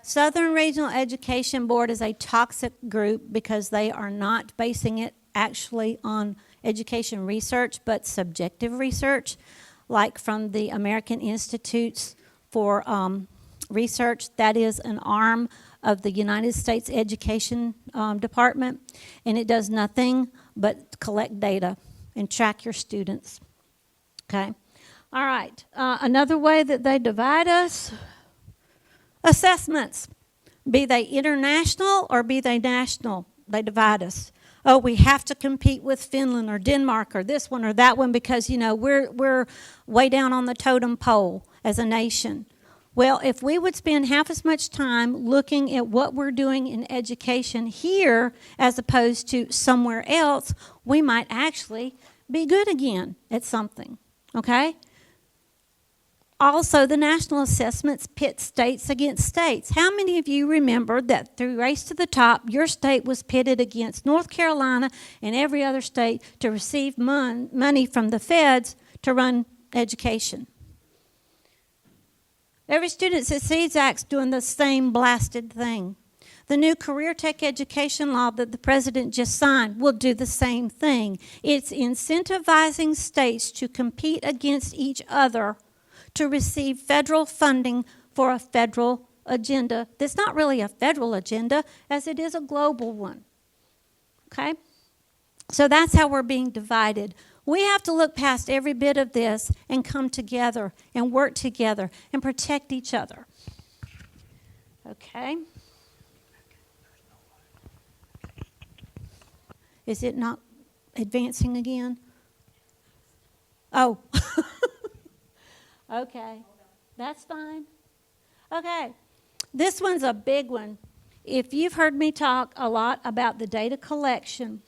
Southern Regional Education Board is a toxic group because they are not basing it actually on education research, but subjective research, like from the American Institutes for Research. That is an arm of the United States Education Department, and it does nothing but collect data and track your students. Okay? All right. Another way that they divide us, assessments. Be they international or be they national, they divide us. Oh, we have to compete with Finland or Denmark or this one or that one because, you know, we're way down on the totem pole as a nation. Well, if we would spend half as much time looking at what we're doing in education here as opposed to somewhere else, we might actually be good again at something, okay? Also, the national assessments pit states against states. How many of you remember that through Race to the Top, your state was pitted against North Carolina and every other state to receive money from the feds to run education? Every Student Succeeds Act's doing the same blasted thing. The new Career Tech Education Law that the President just signed will do the same thing. It's incentivizing states to compete against each other to receive federal funding for a federal agenda that's not really a federal agenda as it is a global one. Okay? So that's how we're being divided. We have to look past every bit of this and come together and work together and protect each other. Okay? Is it not advancing again? Oh. Okay, that's fine. Okay, this one's a big one. If you've heard me talk a lot about the data collection,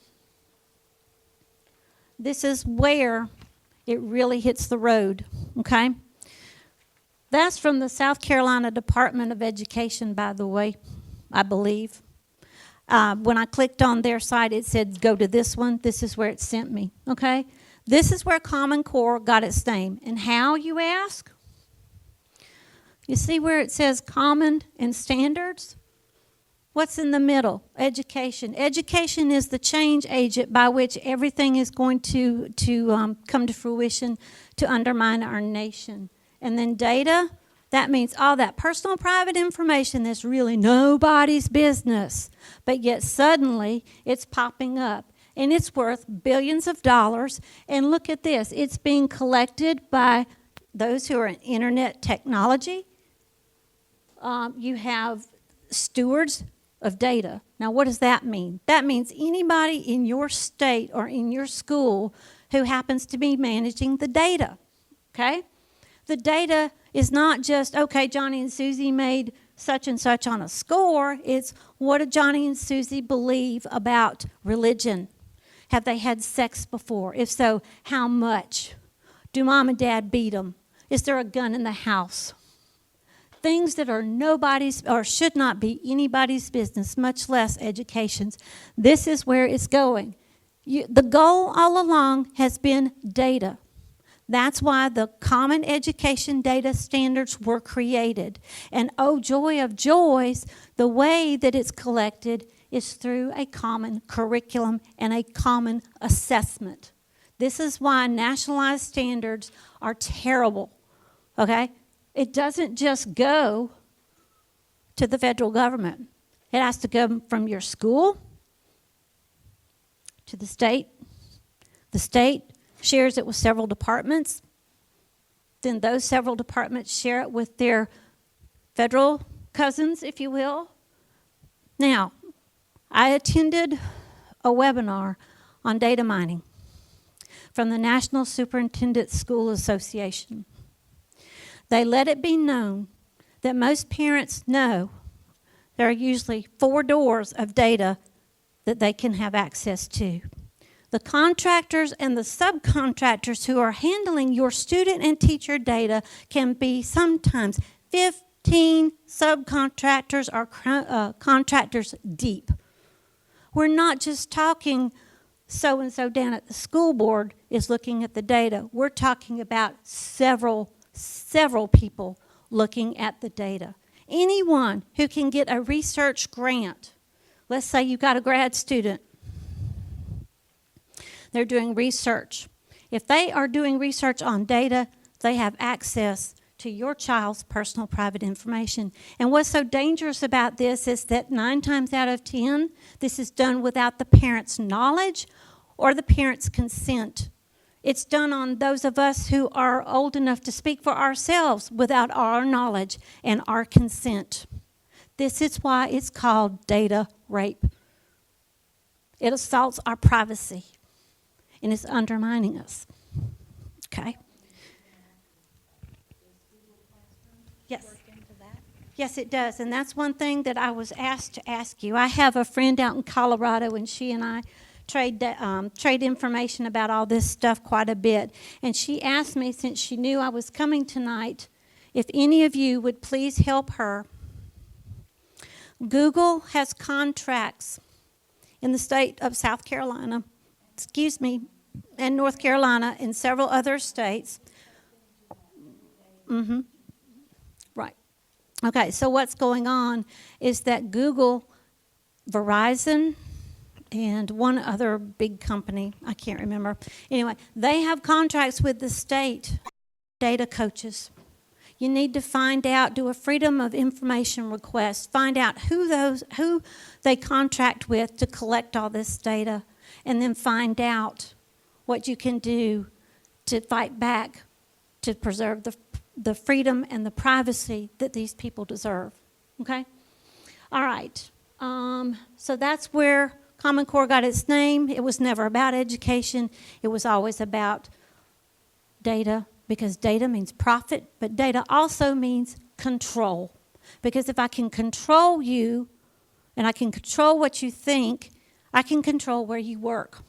this is where it really hits the road, okay? That's from the South Carolina Department of Education, by the way, I believe. When I clicked on their site, it said go to this one. This is where it sent me, okay? This is where Common Core got its name. And how, you ask? You see where it says Common and Standards? What's in the middle? Education. Education is the change agent by which everything is going to come to fruition to undermine our nation. And then data, that means all that personal private information that's really nobody's business. But yet suddenly it's popping up. And it's worth billions of dollars. And look at this. It's being collected by those who are in internet technology. You have stewards of data. Now, what does that mean? That means anybody in your state or in your school who happens to be managing the data, okay? The data is not just, okay, Johnny and Susie made such and such on a score. It's what do Johnny and Susie believe about religion? Have they had sex before? If so, how much? Do mom and dad beat them? Is there a gun in the house? Things that are nobody's or should not be anybody's business, much less education's. This is where it's going. The goal all along has been data. That's why the Common Education Data Standards were created. And oh, joy of joys, the way that it's collected is through a common curriculum and a common assessment. This is why nationalized standards are terrible, okay? It doesn't just go to the federal government. It has to go from your school to the state. The state shares it with several departments. Then those several departments share it with their federal cousins, if you will. Now, I attended a webinar on data mining from the National Superintendent School Association. They let it be known that most parents know there are usually 4 doors of data that they can have access to. The contractors and the subcontractors who are handling your student and teacher data can be sometimes 15 subcontractors or contractors deep. We're not just talking so-and-so down at the school board is looking at the data. We're talking about several people looking at the data. Anyone who can get a research grant, let's say you got a grad student, they're doing research. If they are doing research on data, they have access to your child's personal private information. And what's so dangerous about this is that 9 times out of 10, this is done without the parent's knowledge or the parent's consent. It's done on those of us who are old enough to speak for ourselves without our knowledge and our consent. This is why it's called data rape. It assaults our privacy, and it's undermining us. Okay? Yes. Yes, it does. And that's one thing that I was asked to ask you. I have a friend out in Colorado, and she and I trade information about all this stuff quite a bit. And she asked me, since she knew I was coming tonight, if any of you would please help her. Google has contracts in the state of South Carolina, and North Carolina, and several other states. Right. Okay, so what's going on is that Google, Verizon, and one other big company, I can't remember. Anyway, they have contracts with the state data coaches. You need to find out, do a freedom of information request, find out who they contract with to collect all this data, and then find out what you can do to fight back to preserve the freedom and the privacy that these people deserve. Okay? All right. So that's where Common Core got its name. It was never about education. It was always about data, because data means profit, but data also means control. Because if I can control you and I can control what you think, I can control where you work.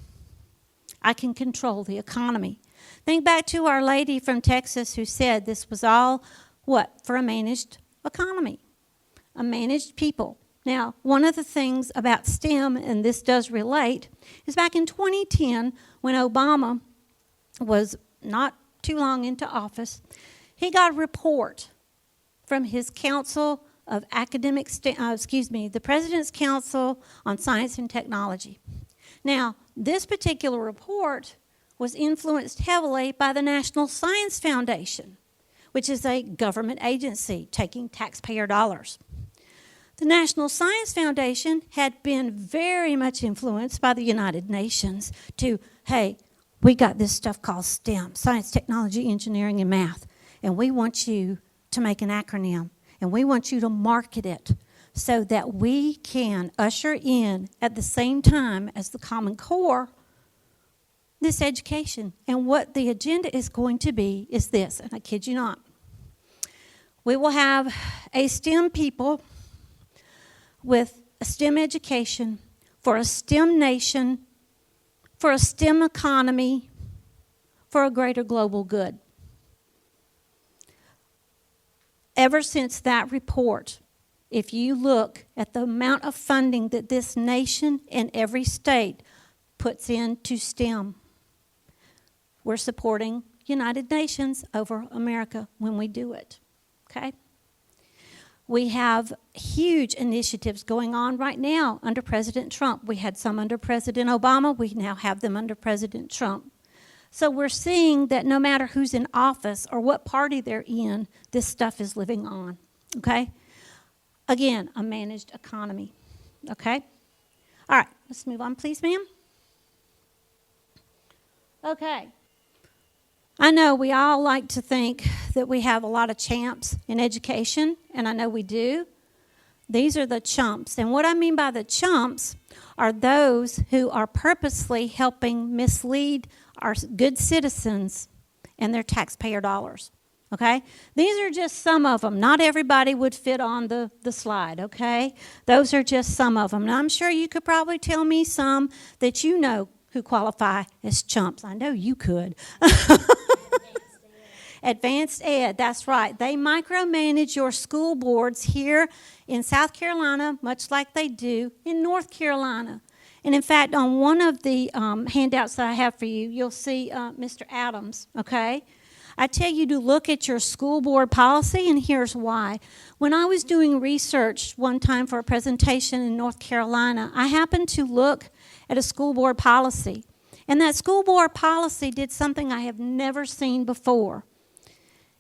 I can control the economy. Think back to our lady from Texas who said this was all, what, for a managed economy, a managed people. Now, one of the things about STEM, and this does relate, is back in 2010 when Obama was not too long into office, he got a report from his Council of Academic, the President's Council on Science and Technology. Now, this particular report was influenced heavily by the National Science Foundation, which is a government agency taking taxpayer dollars. The National Science Foundation had been very much influenced by the United Nations to, hey, we got this stuff called STEM, science, technology, engineering, and math, and we want you to make an acronym, and we want you to market it so that we can usher in at the same time as the Common Core this education. And what the agenda is going to be is this, and I kid you not. We will have a STEM people with a STEM education for a STEM nation, for a STEM economy, for a greater global good. Ever since that report, if you look at the amount of funding that this nation and every state puts into STEM, we're supporting United Nations over America when we do it, okay? We have huge initiatives going on right now under President Trump. We had some under President Obama. We now have them under President Trump. So we're seeing that no matter who's in office or what party they're in, this stuff is living on, okay? Again, a managed economy, okay? All right, let's move on, please, ma'am. Okay. I know we all like to think that we have a lot of champs in education, and I know we do. These are the chumps. And what I mean by the chumps are those who are purposely helping mislead our good citizens and their taxpayer dollars, okay? These are just some of them. Not everybody would fit on the slide, okay? Those are just some of them. And I'm sure you could probably tell me some that you know who qualify as chumps. I know you could. Advanced Ed, that's right. They micromanage your school boards here in South Carolina, much like they do in North Carolina. And in fact, on one of the handouts that I have for you, you'll see Mr. Adams, okay? I tell you to look at your school board policy, and here's why. When I was doing research one time for a presentation in North Carolina, I happened to look at a school board policy. And that school board policy did something I have never seen before.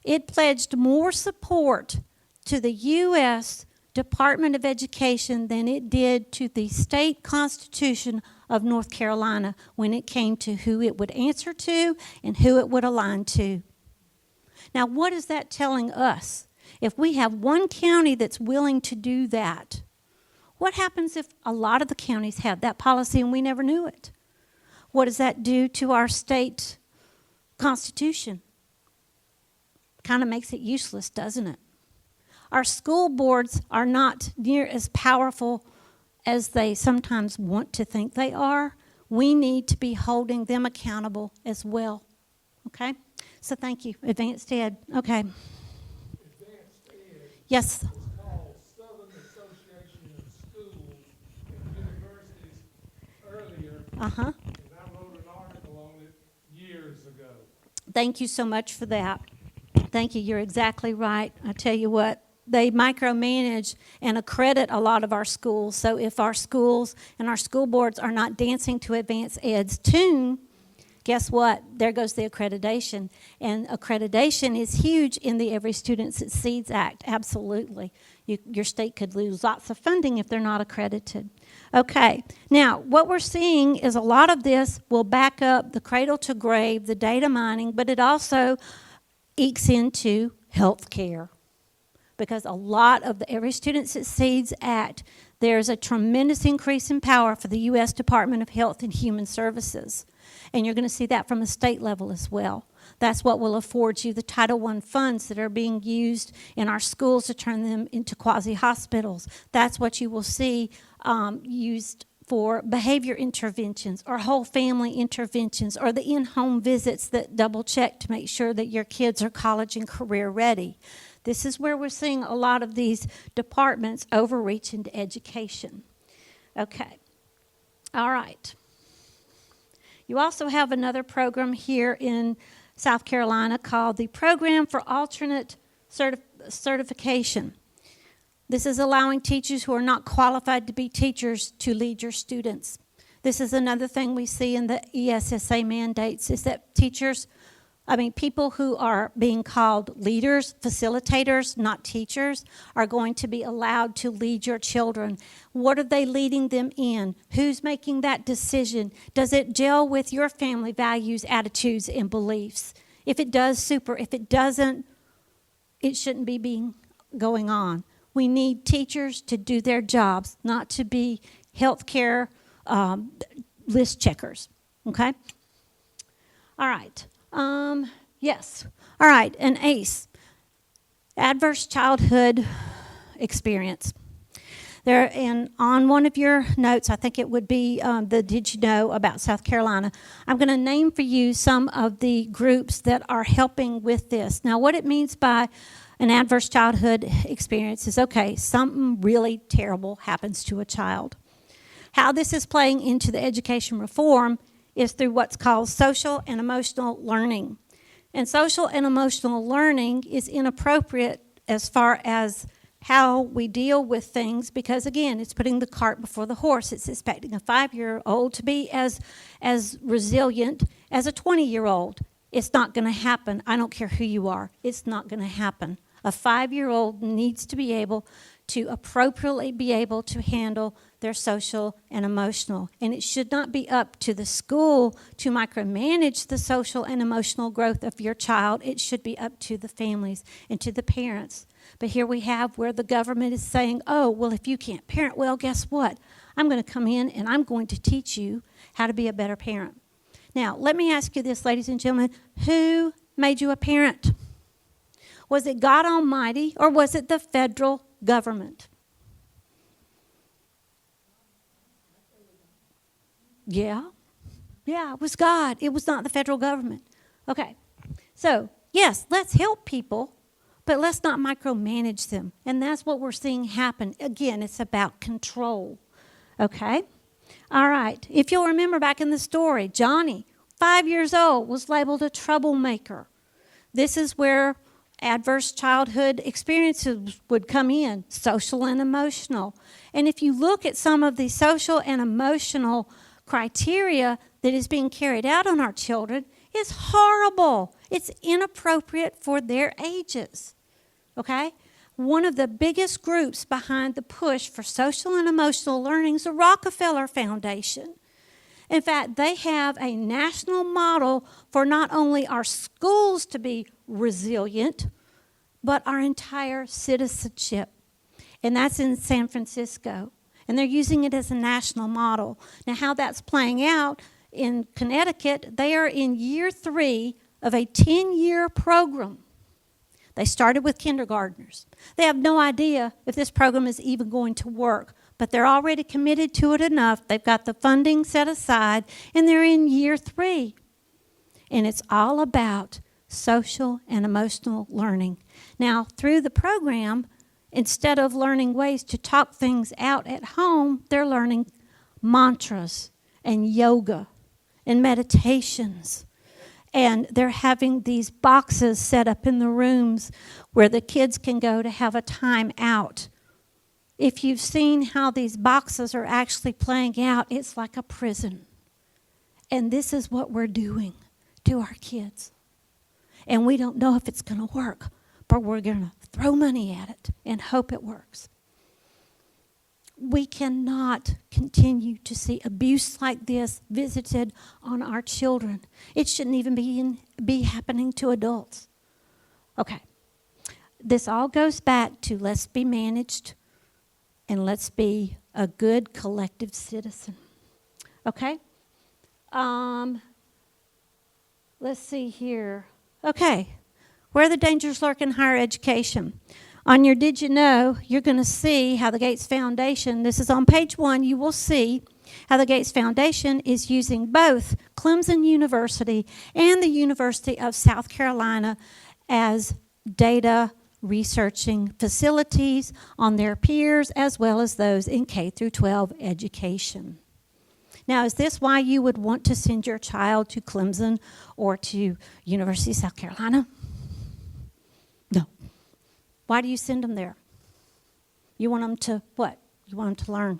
It pledged more support to the U.S. Department of Education than it did to the state constitution of North Carolina when it came to who it would answer to and who it would align to. Now, what is that telling us? If we have one county that's willing to do that, what happens if a lot of the counties have that policy and we never knew it? What does that do to our state constitution? Kind of makes it useless, doesn't it? Our school boards are not near as powerful as they sometimes want to think they are. We need to be holding them accountable as well. Okay? So thank you. Advanced Ed. Okay. Advanced Ed Yes. is called Southern Association of Schools and Universities earlier, Uh-huh. and I wrote an article on it years ago. Thank you so much for that. Thank you. You're exactly right. I tell you what, they micromanage and accredit a lot of our schools. So if our schools and our school boards are not dancing to Advanced Ed's tune, guess what? There goes the accreditation. And accreditation is huge in the Every Student Succeeds Act. Absolutely. Your state could lose lots of funding if they're not accredited. Okay. Now, what we're seeing is a lot of this will back up the cradle to grave, the data mining, but it also ekes into health care. Because a lot of the Every Student Succeeds Act, there's a tremendous increase in power for the U.S. Department of Health and Human Services. And you're going to see that from a state level as well. That's what will afford you the Title I funds that are being used in our schools to turn them into quasi-hospitals. That's what you will see used for behavior interventions or whole family interventions or the in-home visits that double check to make sure that your kids are college and career ready. This is where we're seeing a lot of these departments overreach into education. Okay. All right. You also have another program here in South Carolina called the Program for Alternate Certification. This is allowing teachers who are not qualified to be teachers to lead your students. This is another thing we see in the ESSA mandates is that people who are being called leaders, facilitators, not teachers, are going to be allowed to lead your children. What are they leading them in? Who's making that decision? Does it gel with your family values, attitudes, and beliefs? If it does, super. If it doesn't, it shouldn't be going on. We need teachers to do their jobs, not to be healthcare list checkers. Okay? All right. Yes. All right, an ACE, adverse childhood experience. On one of your notes, I think it would be the Did You Know about South Carolina. I'm going to name for you some of the groups that are helping with this. Now, what it means by an adverse childhood experience is, okay, something really terrible happens to a child. How this is playing into the education reform is through what's called social and emotional learning. And social and emotional learning is inappropriate as far as how we deal with things because, again, it's putting the cart before the horse. It's expecting a 5-year-old to be as resilient as a 20-year-old. It's not going to happen. I don't care who you are. It's not going to happen. A 5-year-old needs to be able to appropriately be able to handle their social and emotional. And it should not be up to the school to micromanage the social and emotional growth of your child. It should be up to the families and to the parents. But here we have where the government is saying, oh, well, if you can't parent well, guess what? I'm going to come in and I'm going to teach you how to be a better parent. Now, let me ask you this, ladies and gentlemen. Who made you a parent? Was it God Almighty or was it the federal government? Yeah, it was God. It was not the federal government. Okay, so yes, let's help people, but let's not micromanage them. And that's what we're seeing happen. Again, it's about control. Okay? All right. If you'll remember back in the story, Johnny, 5 years old, was labeled a troublemaker. This is where adverse childhood experiences would come in, social and emotional. And if you look at some of the social and emotional criteria that is being carried out on our children, is horrible. It's inappropriate for their ages. Okay? One of the biggest groups behind the push for social and emotional learning is the Rockefeller Foundation. In fact, they have a national model for not only our schools to be resilient, but our entire citizenship. And that's in San Francisco. And they're using it as a national model. Now, how that's playing out in Connecticut, they are in year 3 of a 10-year program. They started with kindergartners. They have no idea if this program is even going to work, but they're already committed to it enough. They've got the funding set aside, and they're in year 3. And it's all about social and emotional learning. Now, through the program, instead of learning ways to talk things out at home, they're learning mantras and yoga and meditations. And they're having these boxes set up in the rooms where the kids can go to have a time out. If you've seen how these boxes are actually playing out, it's like a prison. And this is what we're doing to our kids. And we don't know if it's going to work, but we're going to throw money at it and hope it works. We cannot continue to see abuse like this visited on our children. It shouldn't even be happening to adults. Okay. This all goes back to let's be managed and let's be a good collective citizen. Okay? Let's see here. Okay. Where the dangers lurk in higher education. On your Did You Know, you're going to see how the Gates Foundation, this is on page 1, you will see how the Gates Foundation is using both Clemson University and the University of South Carolina as data researching facilities on their peers as well as those in K through 12 education. Now, is this why you would want to send your child to Clemson or to University of South Carolina? No. Why do you send them there? You want them to what? You want them to learn?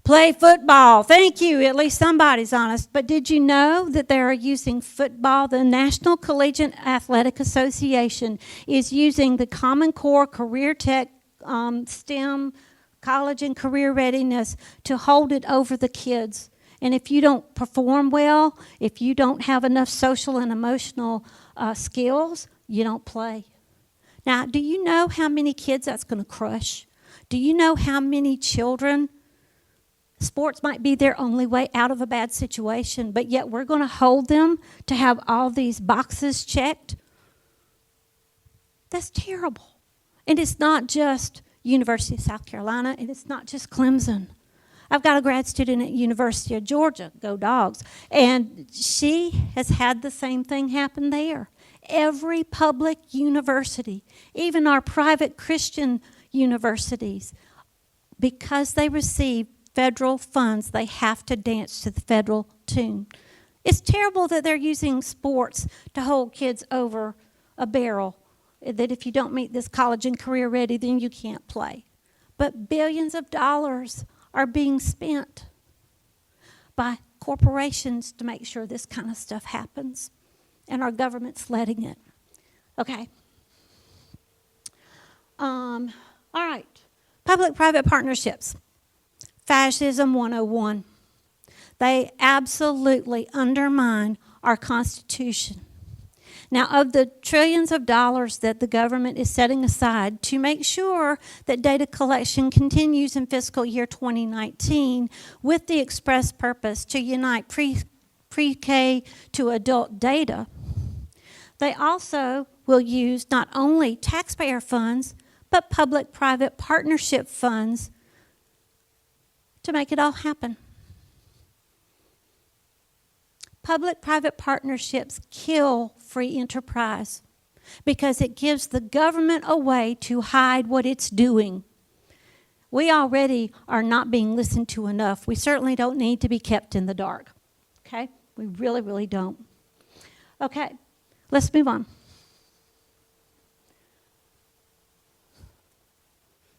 Play football. Thank you. At least somebody's honest. But did you know that they are using football? The National Collegiate Athletic Association is using the Common Core Career Tech STEM College and Career Readiness to hold it over the kids. And if you don't perform well, if you don't have enough social and emotional skills, you don't play. Now, do you know how many kids that's going to crush? Do you know how many children? Sports might be their only way out of a bad situation, but yet we're going to hold them to have all these boxes checked? That's terrible. And it's not just University of South Carolina, and it's not just Clemson. I've got a grad student at University of Georgia, go Dogs, and she has had the same thing happen there. Every public university, even our private Christian universities, because they receive federal funds, they have to dance to the federal tune. It's terrible that they're using sports to hold kids over a barrel, that if you don't meet this college and career ready, then you can't play. But billions of dollars are being spent by corporations to make sure this kind of stuff happens. And our government's letting it. Okay. All right. Public-private partnerships. Fascism 101. They absolutely undermine our Constitution. Now, of the trillions of dollars that the government is setting aside to make sure that data collection continues in fiscal year 2019 with the express purpose to unite pre-K to adult data, they also will use not only taxpayer funds, but public-private partnership funds to make it all happen. Public-private partnerships kill free enterprise because it gives the government a way to hide what it's doing. We already are not being listened to enough. We certainly don't need to be kept in the dark. Okay? We really, really don't. Okay, let's move on.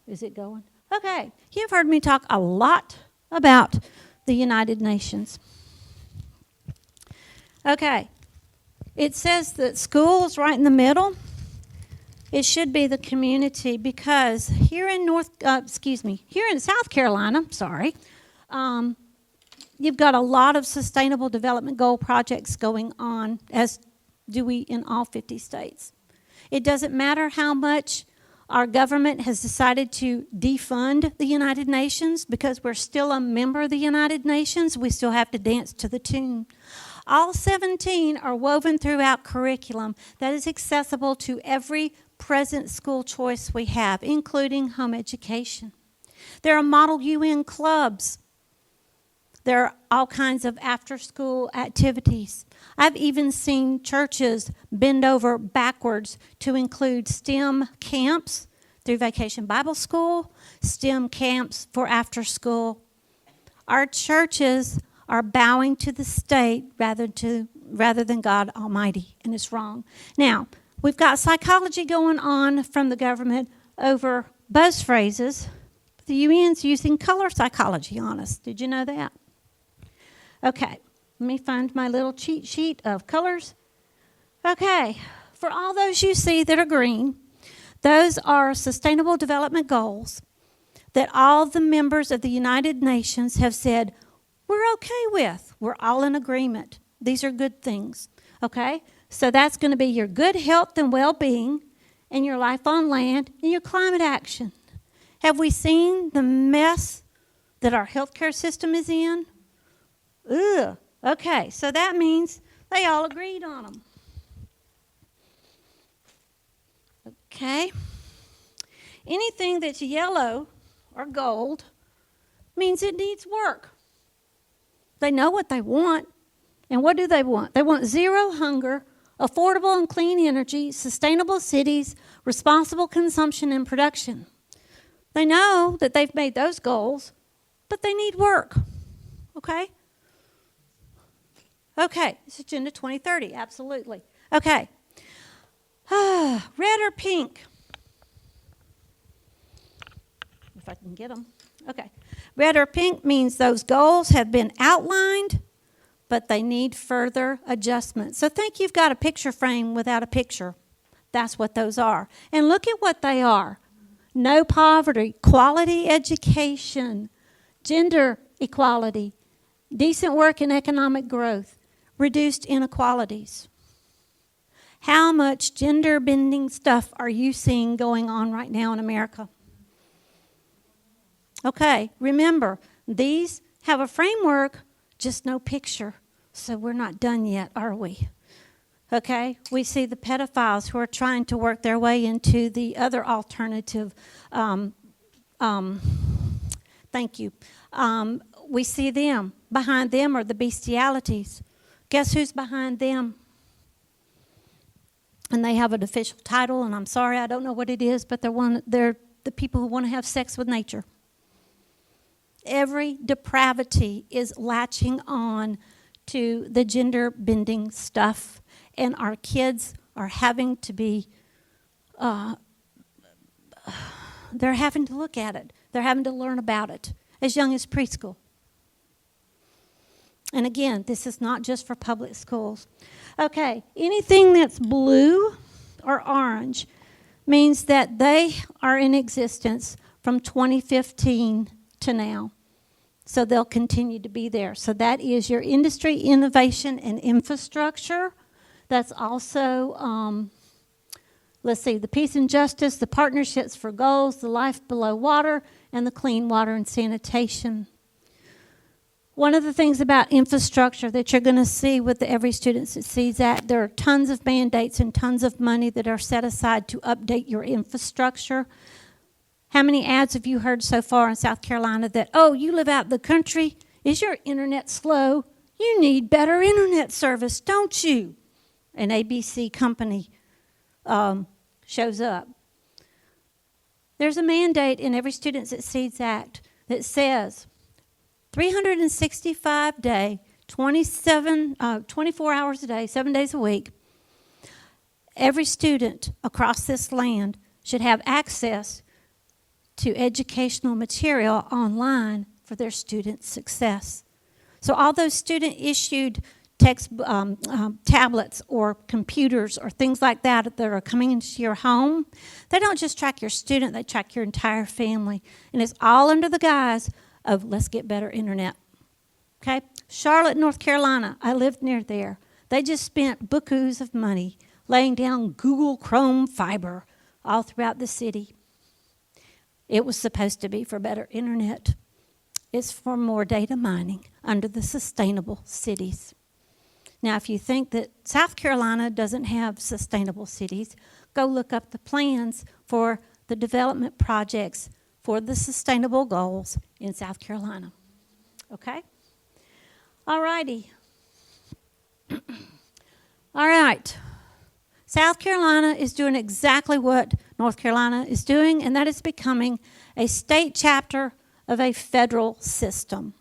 Is it going? Okay, you've heard me talk a lot about the United Nations. Okay. It says that school's right in the middle. It should be the community because here in here in South Carolina, you've got a lot of sustainable development goal projects going on, as do we in all 50 states. It doesn't matter how much our government has decided to defund the United Nations because we're still a member of the United Nations. We still have to dance to the tune. All 17 are woven throughout curriculum that is accessible to every present school choice we have, including home education. There are model UN clubs. There are all kinds of after-school activities. I've even seen churches bend over backwards to include STEM camps through Vacation Bible School, STEM camps for after school. Our churches are bowing to the state rather than God Almighty, and it's wrong. Now, we've got psychology going on from the government over buzz phrases. The UN's using color psychology on us. Did you know that? Okay, let me find my little cheat sheet of colors. Okay, for all those you see that are green, those are Sustainable Development Goals that all the members of the United Nations have said, we're okay with. We're all in agreement. These are good things, okay? So that's going to be your good health and well-being and your life on land and your climate action. Have we seen the mess that our healthcare system is in? Ugh. Okay, so that means they all agreed on them. Okay. Anything that's yellow or gold means it needs work. They know what they want. And what do they want? They want zero hunger, affordable and clean energy, sustainable cities, responsible consumption and production. They know that they've made those goals, but they need work. Okay? Okay, it's Agenda 2030, absolutely. Okay. Red or pink? If I can get them. Okay. Red or pink means those goals have been outlined, but they need further adjustment. So think you've got a picture frame without a picture. That's what those are. And look at what they are. No poverty, quality education, gender equality, decent work and economic growth, reduced inequalities. How much gender-bending stuff are you seeing going on right now in America? Okay, remember, these have a framework, just no picture. So we're not done yet, are we? Okay, we see the pedophiles who are trying to work their way into the other alternative. Thank you. We see them. Behind them are the bestialities. Guess who's behind them? And they have an official title, and I'm sorry, I don't know what it is, but they're the people who want to have sex with nature. Every depravity is latching on to the gender-bending stuff, and our kids are having to be, they're having to look at it. They're having to learn about it as young as preschool. And again, this is not just for public schools. Okay, anything that's blue or orange means that they are in existence from 2015 to now. So they'll continue to be there. So that is your industry, innovation, and infrastructure. That's also, the peace and justice, the partnerships for goals, the life below water, and the clean water and sanitation. One of the things about infrastructure that you're going to see with the Every Student Succeeds Act, there are tons of mandates and tons of money that are set aside to update your infrastructure. How many ads have you heard so far in South Carolina that, oh, you live out in the country, is your internet slow? You need better internet service, don't you? An ABC company shows up. There's a mandate in Every Student Succeeds Act that says 365 day, 24 hours a day, 7 days a week, every student across this land should have access to educational material online for their student success. So all those student-issued tablets or computers or things like that that are coming into your home, they don't just track your student, they track your entire family. And it's all under the guise of let's get better internet. Okay? Charlotte, North Carolina, I lived near there. They just spent bukus of money laying down Google Chrome fiber all throughout the city. It was supposed to be for better internet. It's for more data mining under the sustainable cities. Now, if you think that South Carolina doesn't have sustainable cities, go look up the plans for the development projects for the sustainable goals in South Carolina. Okay? All righty. All right. South Carolina is doing exactly what North Carolina is doing, and that is becoming a state chapter of a federal system.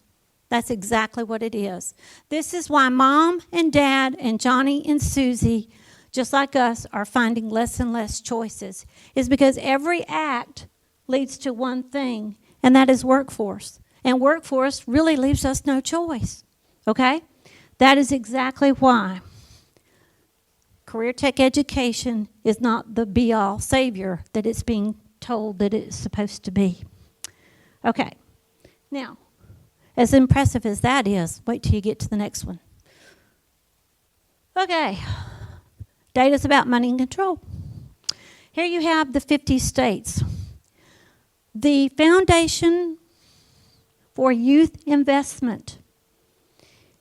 That's exactly what it is. This is why Mom and Dad and Johnny and Susie, just like us, are finding less and less choices. Is because every act leads to one thing, and that is workforce. And workforce really leaves us no choice. Okay? That is exactly why career tech education is not the be-all savior that it's being told that it's supposed to be. Okay. Now, as impressive as that is, wait till you get to the next one. Okay. Data's about money and control. Here you have the 50 states. The Foundation for Youth Investment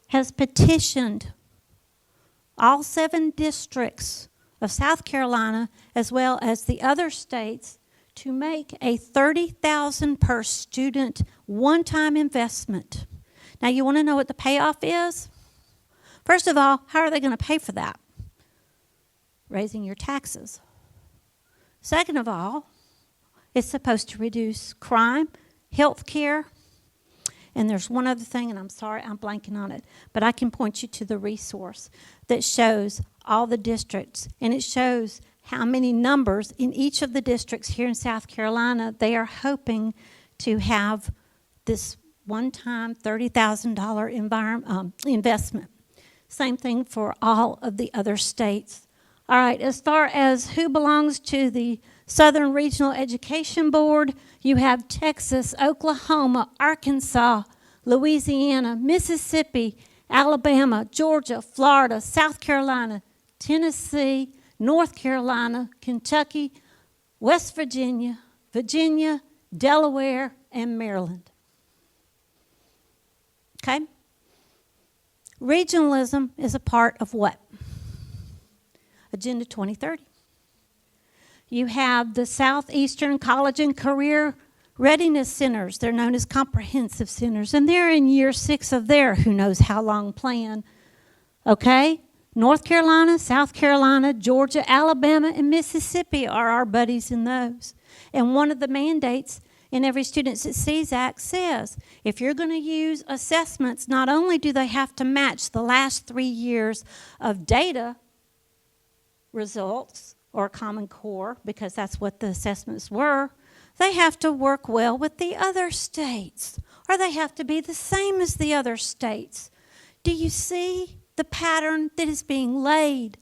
has petitioned all 7 districts of South Carolina, as well as the other states, to make a $30,000 per student one-time investment. Now, you want to know what the payoff is? First of all, how are they going to pay for that? Raising your taxes. Second of all, it's supposed to reduce crime, health care, and there's one other thing, and I'm sorry I'm blanking on it, but I can point you to the resource that shows all the districts, and it shows how many numbers in each of the districts here in South Carolina they are hoping to have this one-time $30,000 investment. Same thing for all of the other states. All right, as far as who belongs to the Southern Regional Education Board, you have Texas, Oklahoma, Arkansas, Louisiana, Mississippi, Alabama, Georgia, Florida, South Carolina, Tennessee, North Carolina, Kentucky, West Virginia, Virginia, Delaware, and Maryland. Okay? Regionalism is a part of what? Agenda 2030. You have the Southeastern College and Career Readiness Centers. They're known as comprehensive centers, and they're in year 6 of their who knows how long plan. Okay? North Carolina, South Carolina, Georgia, Alabama, and Mississippi are our buddies in those. And one of the mandates in Every Student Succeeds Act says if you're going to use assessments, not only do they have to match the last 3 years of data results or Common Core, because that's what the assessments were, they have to work well with the other states, or they have to be the same as the other states. Do you see the pattern that is being laid?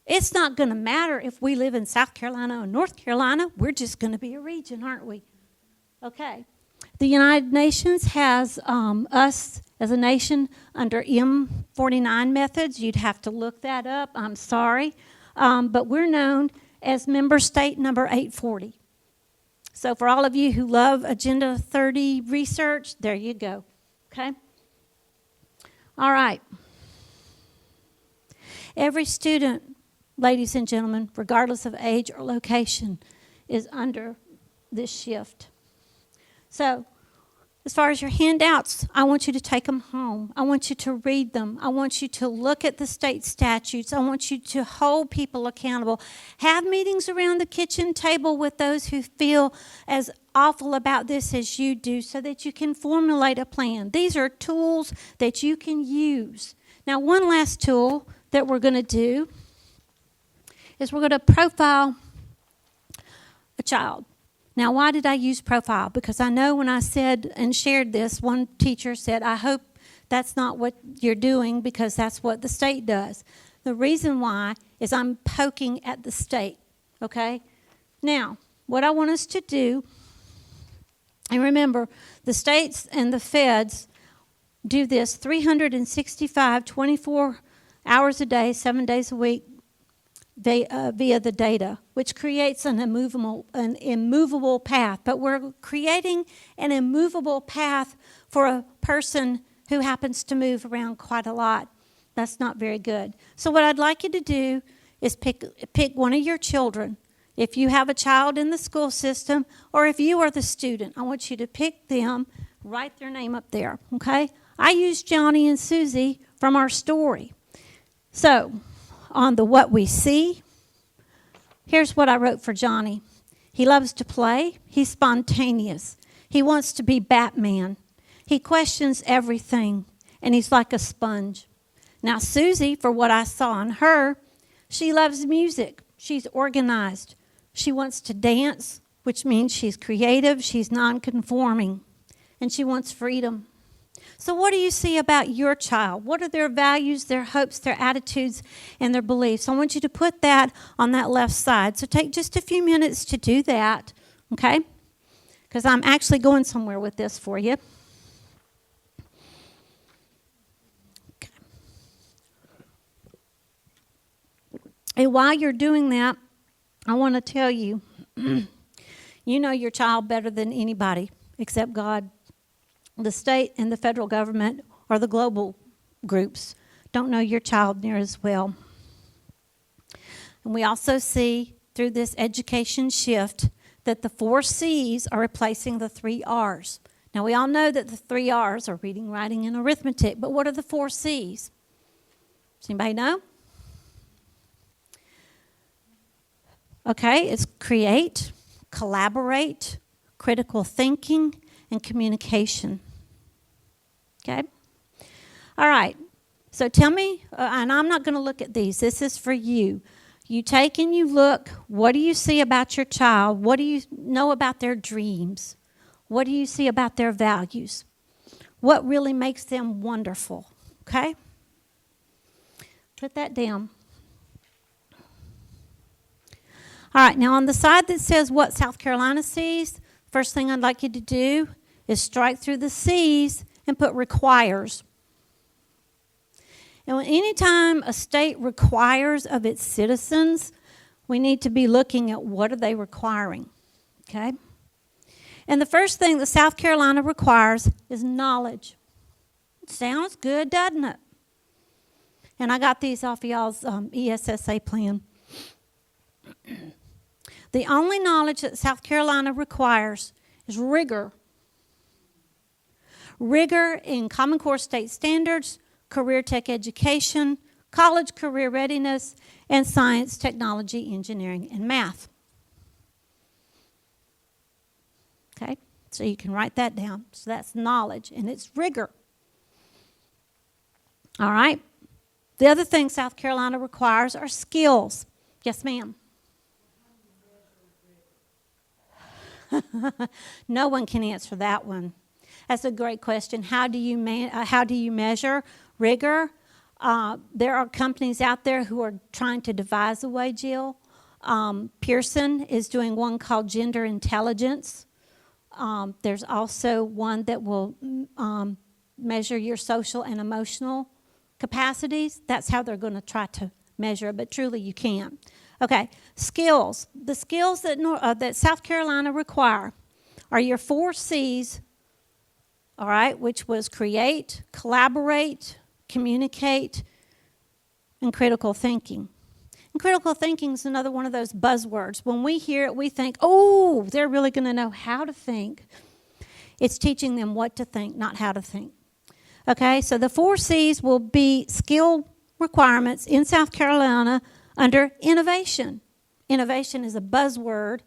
It's not going to matter if we live in South Carolina or North Carolina. We're just going to be a region, aren't we? Okay. The United Nations has us as a nation under M49 methods. You'd have to look that up. I'm sorry. But we're known as member state number 840. So for all of you who love Agenda 30 research, there you go. Okay? All right. Every student, ladies and gentlemen, regardless of age or location, is under this shift. So, as far as your handouts, I want you to take them home. I want you to read them. I want you to look at the state statutes. I want you to hold people accountable. Have meetings around the kitchen table with those who feel as awful about this as you do so that you can formulate a plan. These are tools that you can use. Now, one last tool that we're going to do is we're going to profile a child. Now, why did I use profile? Because I know when I said and shared this, one teacher said, I hope that's not what you're doing because that's what the state does. The reason why is I'm poking at the state, okay? Now, what I want us to do, and remember, the states and the feds do this 365, 24 hours a day, 7 days a week, via the data, which creates an immovable path. But we're creating an immovable path for a person who happens to move around quite a lot. That's not very good. So what I'd like you to do is pick one of your children. If you have a child in the school system, or if you are the student, I want you to pick them, write their name up there, okay? I used Johnny and Susie from our story. So, on the what we see, here's what I wrote for Johnny. He loves to play. He's spontaneous. He wants to be Batman. He questions everything, and he's like a sponge. Now, Susie, for what I saw in her, she loves music. She's organized. She wants to dance, which means she's creative. She's non-conforming, and she wants freedom. So what do you see about your child? What are their values, their hopes, their attitudes, and their beliefs? I want you to put that on that left side. So take just a few minutes to do that, okay? Because I'm actually going somewhere with this for you. Okay. And while you're doing that, I want to tell you, you know your child better than anybody except God. The state and the federal government or the global groups don't know your child near as well. And we also see through this education shift that the 4 C's are replacing the 3 R's. Now, we all know that the 3 R's are reading, writing, and arithmetic, but what are the 4 C's? Does anybody know? Okay, it's create, collaborate, critical thinking, and communication. Okay? All right. So tell me, and I'm not going to look at these. This is for you. You take and you look. What do you see about your child? What do you know about their dreams? What do you see about their values? What really makes them wonderful? Okay? Put that down. All right. Now, on the side that says what South Carolina sees, first thing I'd like you to do is strike through the C's and put requires. And anytime a state requires of its citizens, we need to be looking at what are they requiring, okay? And the first thing that South Carolina requires is knowledge. Sounds good, doesn't it? And I got these off of y'all's ESSA plan. The only knowledge that South Carolina requires is rigor. Rigor in Common Core State Standards, career tech education, college career readiness, and science, technology, engineering, and math. Okay, so you can write that down. So that's knowledge, and it's rigor. All right. The other thing South Carolina requires are skills. Yes, ma'am. No one can answer that one. That's a great question. How do you measure rigor? There are companies out there who are trying to devise a way, Jill. Pearson is doing one called Gender Intelligence. There's also one that will measure your social and emotional capacities. That's how they're going to try to measure it, but truly you can't. Okay, skills. The skills that South Carolina require are your 4 C's, all right, which was create, collaborate, communicate, and critical thinking. And critical thinking is another one of those buzzwords. When we hear it, we think, oh, they're really going to know how to think. It's teaching them what to think, not how to think. Okay, so the 4 C's will be skill requirements in South Carolina under innovation. Innovation is a buzzword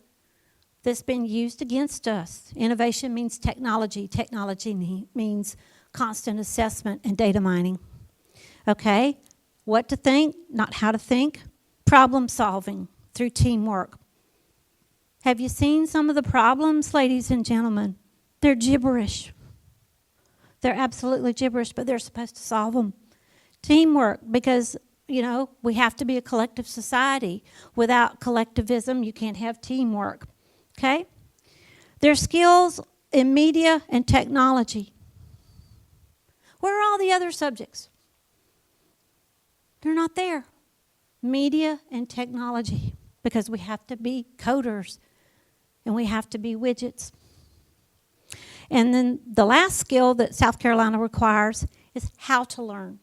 that's been used against us. Innovation means technology. Technology means constant assessment and data mining. Okay, what to think, not how to think. Problem solving through teamwork. Have you seen some of the problems, ladies and gentlemen? They're gibberish. They're absolutely gibberish, but they're supposed to solve them. Teamwork, because, we have to be a collective society. Without collectivism, you can't have teamwork. Okay? Their skills in media and technology. Where are all the other subjects? They're not there. Media and technology, because we have to be coders and we have to be widgets. And then the last skill that South Carolina requires is how to learn.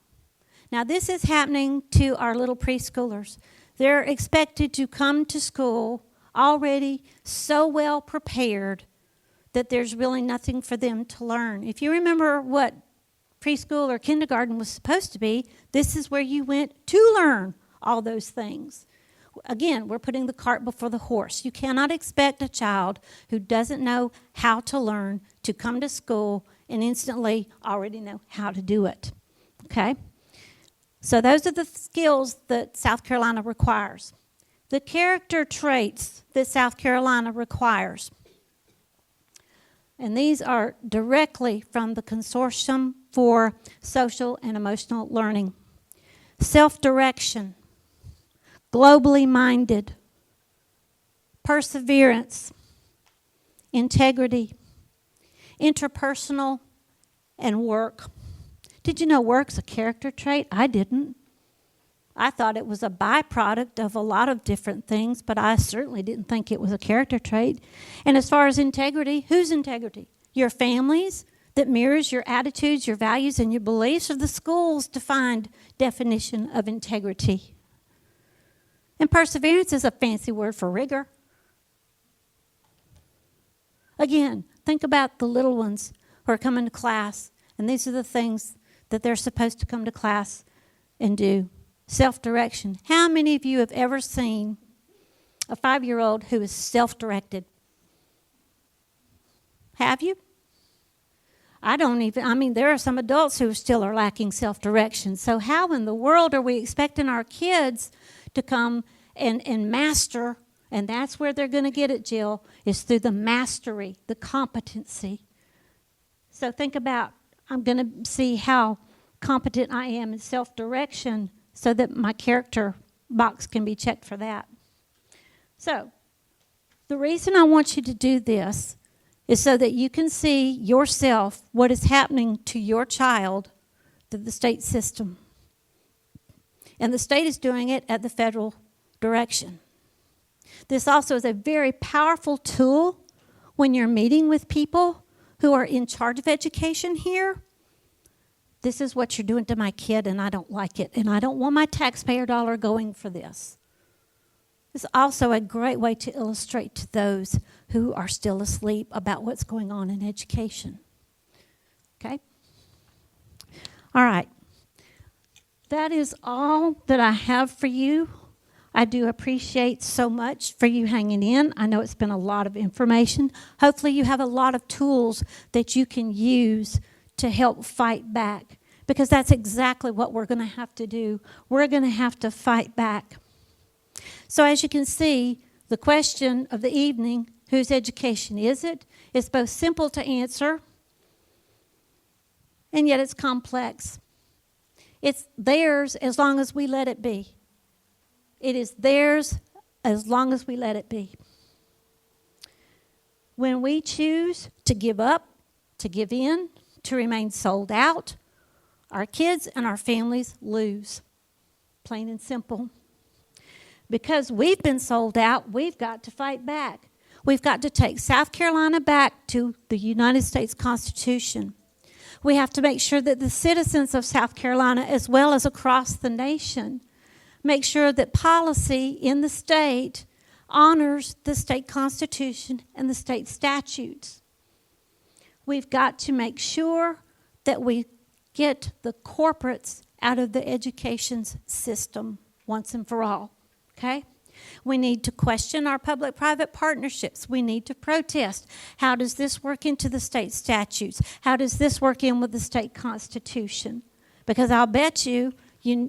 Now, this is happening to our little preschoolers. They're expected to come to school already so well prepared that there's really nothing for them to learn. If you remember what preschool or kindergarten was supposed to be, this is where you went to learn all those things. Again, we're putting the cart before the horse. You cannot expect a child who doesn't know how to learn to come to school and instantly already know how to do it. Okay? So those are the skills that South Carolina requires. The character traits that South Carolina requires. And these are directly from the Consortium for Social and Emotional Learning. Self-direction, globally minded, perseverance, integrity, interpersonal, and work. Did you know work's a character trait? I didn't. I thought it was a byproduct of a lot of different things, but I certainly didn't think it was a character trait. And as far as integrity, whose integrity? Your family's, that mirrors your attitudes, your values, and your beliefs, or the school's defined definition of integrity? And perseverance is a fancy word for rigor. Again, think about the little ones who are coming to class, and these are the things that they're supposed to come to class and do. Self-direction. How many of you have ever seen a 5-year-old who is self-directed? Have you? There are some adults who still are lacking self-direction. So how in the world are we expecting our kids to come and master, and that's where they're going to get it, Jill, is through the mastery, the competency. So think about, I'm going to see how competent I am in self-direction so that my character box can be checked for that. So the reason I want you to do this is so that you can see yourself what is happening to your child through the state system. And the state is doing it at the federal direction. This also is a very powerful tool when you're meeting with people who are in charge of education here. This is what you're doing to my kid, and I don't like it, and I don't want my taxpayer dollar going for this. It's also a great way to illustrate to those who are still asleep about what's going on in education. Okay? All right. That is all that I have for you. I do appreciate so much for you hanging in. I know it's been a lot of information. Hopefully you have a lot of tools that you can use to help fight back, because that's exactly what we're going to have to do. We're going to have to fight back. So as you can see, the question of the evening, whose education is it? It's both simple to answer, and yet it's complex. It's theirs as long as we let it be. It is theirs as long as we let it be. When we choose to give up, to give in, to remain sold out, our kids and our families lose. Plain and simple. Because we've been sold out, we've got to fight back. We've got to take South Carolina back to the United States Constitution. We have to make sure that the citizens of South Carolina, as well as across the nation, make sure that policy in the state honors the state constitution and the state statutes. We've got to make sure that we get the corporates out of the education system once and for all, okay? We need to question our public-private partnerships. We need to protest. How does this work into the state statutes? How does this work in with the state constitution? Because I'll bet you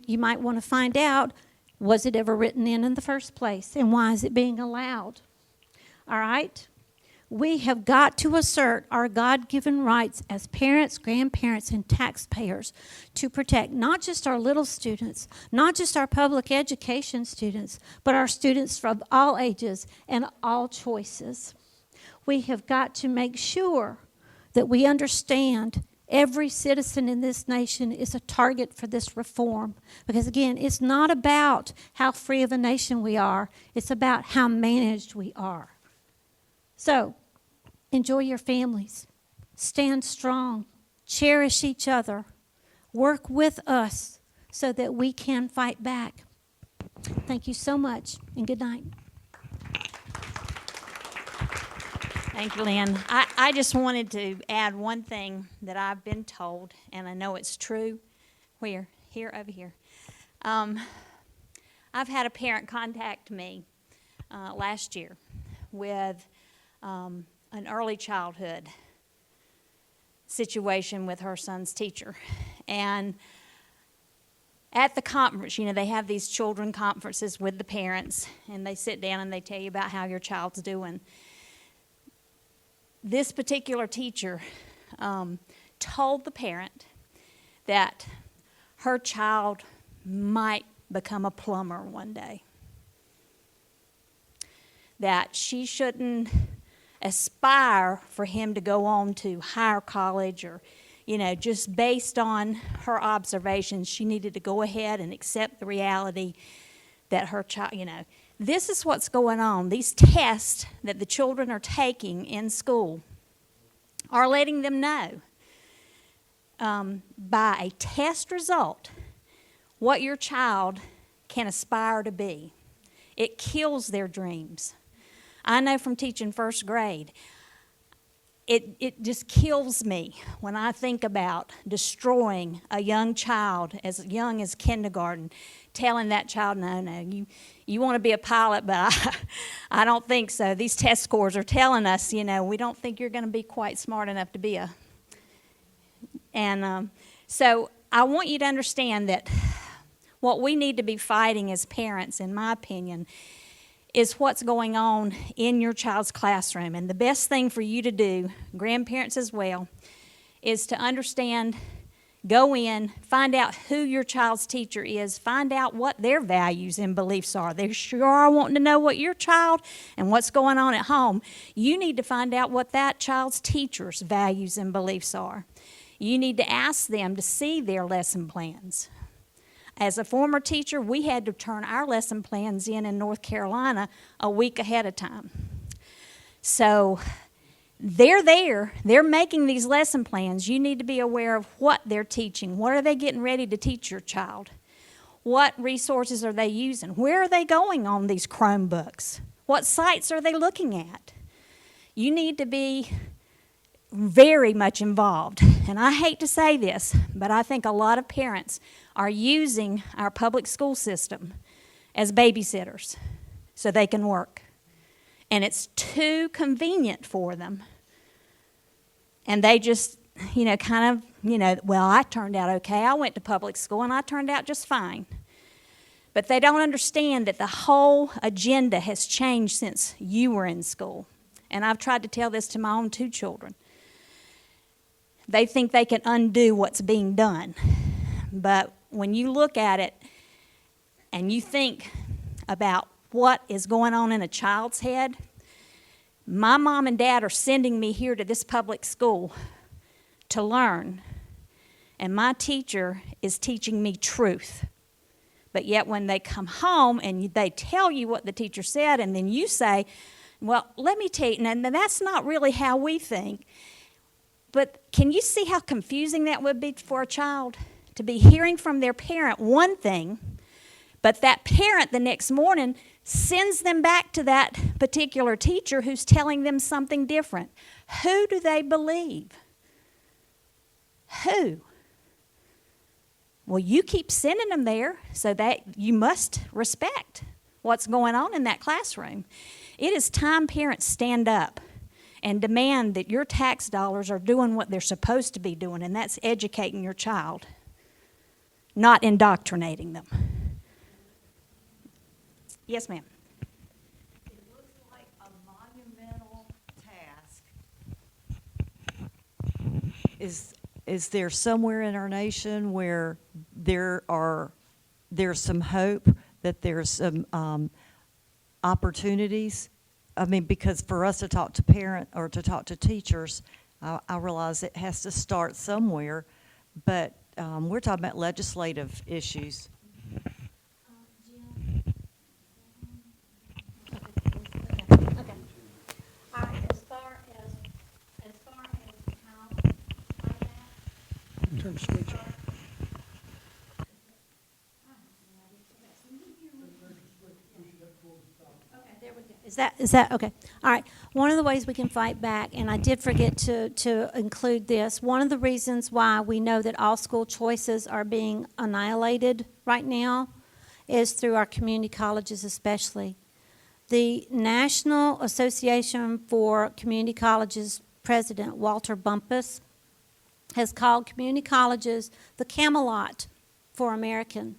might want to find out, was it ever written in the first place, and why is it being allowed? All right? We have got to assert our God-given rights as parents, grandparents, and taxpayers to protect not just our little students, not just our public education students, but our students from all ages and all choices. We have got to make sure that we understand every citizen in this nation is a target for this reform. Because again, it's not about how free of a nation we are, it's about how managed we are. So, enjoy your families. Stand strong. Cherish each other. Work with us so that we can fight back. Thank you so much, and good night. Thank you, Lynn. I just wanted to add one thing that I've been told, and I know it's true. Where? Here, over here. I've had a parent contact me last year with an early childhood situation with her son's teacher. And at the conference, you know, they have these children conferences with the parents, and they sit down and they tell you about how your child's doing. This particular teacher told the parent that her child might become a plumber one day, that she shouldn't aspire for him to go on to higher college, or, you know, just based on her observations, she needed to go ahead and accept the reality that her child, you know, this is what's going on. These tests that the children are taking in school are letting them know by a test result what your child can aspire to be. It kills their dreams. I know from teaching first grade, it just kills me when I think about destroying a young child as young as kindergarten, telling that child, no, you want to be a pilot, but I don't think so. These test scores are telling us, you know, we don't think you're going to be quite smart enough to be a... And so I want you to understand that what we need to be fighting as parents, in my opinion, is what's going on in your child's classroom. And the best thing for you to do, grandparents as well, is to understand, go in, find out who your child's teacher is, find out what their values and beliefs are. They sure are wanting to know what your child and what's going on at home. You need to find out what that child's teacher's values and beliefs are. You need to ask them to see their lesson plans. As a former teacher, we had to turn our lesson plans in North Carolina a week ahead of time. So they're there. They're making these lesson plans. You need to be aware of what they're teaching. What are they getting ready to teach your child? What resources are they using? Where are they going on these Chromebooks? What sites are they looking at? You need to be very much involved. And I hate to say this, but I think a lot of parents are using our public school system as babysitters so they can work. And it's too convenient for them. And they just, you know, kind of, you know, well, I turned out okay. I went to public school and I turned out just fine. But they don't understand that the whole agenda has changed since you were in school. And I've tried to tell this to my own 2 children. They think they can undo what's being done. But when you look at it and you think about what is going on in a child's head, my mom and dad are sending me here to this public school to learn. And my teacher is teaching me truth. But yet when they come home and they tell you what the teacher said, and then you say, well, let me tell you, and that's not really how we think. But can you see how confusing that would be for a child? To be hearing from their parent one thing, but that parent the next morning sends them back to that particular teacher who's telling them something different. Who do they believe? Who? Well, you keep sending them there, so that you must respect what's going on in that classroom. It is time parents stand up and demand that your tax dollars are doing what they're supposed to be doing, and that's educating your child, not indoctrinating them. Yes, ma'am. It looks like a monumental is there somewhere in our nation where there's some hope that there's some opportunities? I mean, because for us to talk to or to talk to teachers, I realize it has to start somewhere, but we're talking about legislative issues. Okay. All right, as far as how, like that, Turn the switch on. there we go. Is that, okay. All right. One of the ways we can fight back, and I did forget to include this, one of the reasons why we know that all school choices are being annihilated right now is through our community colleges especially. The National Association for Community Colleges president, Walter Bumpus, has called community colleges the Camelot for American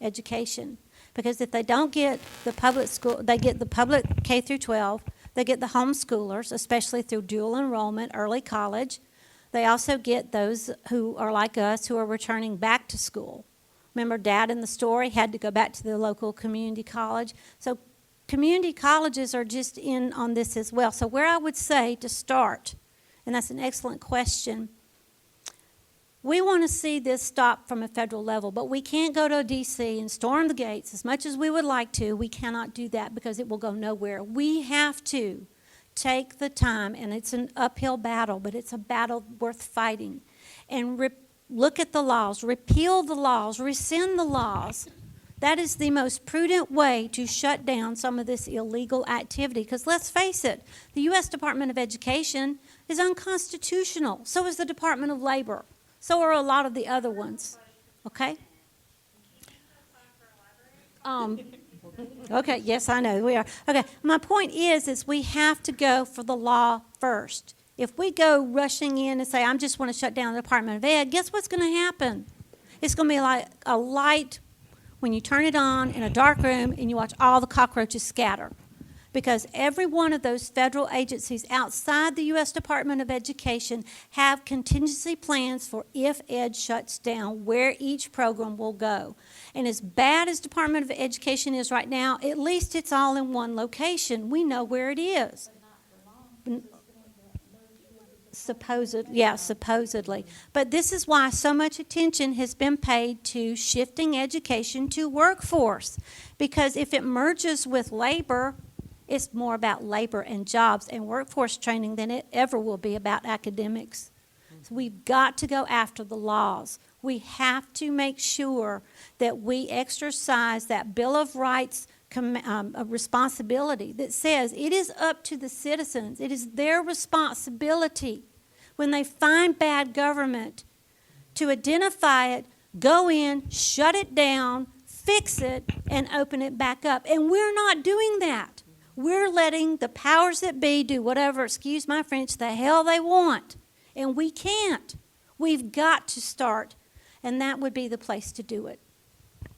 education. Because if they don't get the public school, they get the public K through 12, they get the homeschoolers, especially through dual enrollment, early college. They also get those who are like us, who are returning back to school. Remember, Dad in the story had to go back to the local community college. So community colleges are just in on this as well. So where I would say to start, and that's an excellent question, we want to see this stop from a federal level, but we can't go to D.C. and storm the gates as much as we would like to. We cannot do that because it will go nowhere. We have to take the time, and it's an uphill battle, but it's a battle worth fighting, and look at the laws, repeal the laws, rescind the laws. That is the most prudent way to shut down some of this illegal activity. Because let's face it, the U.S. Department of Education is unconstitutional. So is the Department of Labor. So are a lot of the other ones. Okay? Okay, yes, I know, we are. Okay, my point is we have to go for the law first. If we go rushing in and say, I just want to shut down the Department of Ed, guess what's going to happen? It's going to be like a light when you turn it on in a dark room and you watch all the cockroaches scatter. Because every one of those federal agencies outside the U.S. Department of Education have contingency plans for if Ed shuts down, where each program will go. And as bad as Department of Education is right now, at least it's all in one location. We know where it is. Supposedly. But this is why so much attention has been paid to shifting education to workforce. Because if it merges with labor, it's more about labor and jobs and workforce training than it ever will be about academics. So we've got to go after the laws. We have to make sure that we exercise that Bill of Rights responsibility that says it is up to the citizens. It is their responsibility when they find bad government to identify it, go in, shut it down, fix it, and open it back up. And we're not doing that. We're letting the powers that be do whatever, excuse my French, the hell they want. And we can't. We've got to start, and that would be the place to do it.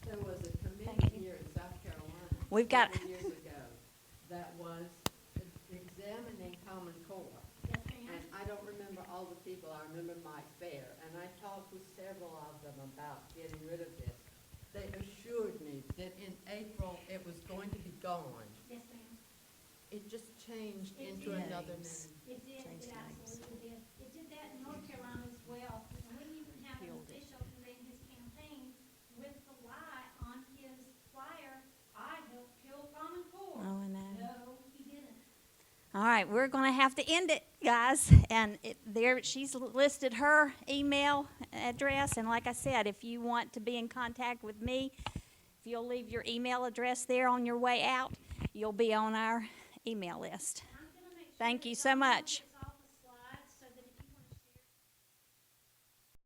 There was a committee here in South Carolina We've got- several years ago that was examining Common Core. And I don't remember all the people. I remember Mike Fair. And I talked with several of them about getting rid of this. They assured me that in April it was going to be gone. Yes, ma'am. It just changed It into did. another name. It did, it absolutely did. It did that in North Carolina as well. And we even have an official who ran his campaign with the lie on his flyer, I helped kill Common Core. Oh, I know. No, he didn't. All right, we're going to have to end it, guys. And she's listed her email address. And like I said, if you want to be in contact with me, if you'll leave your email address there on your way out, you'll be on our email list. Thank you so much.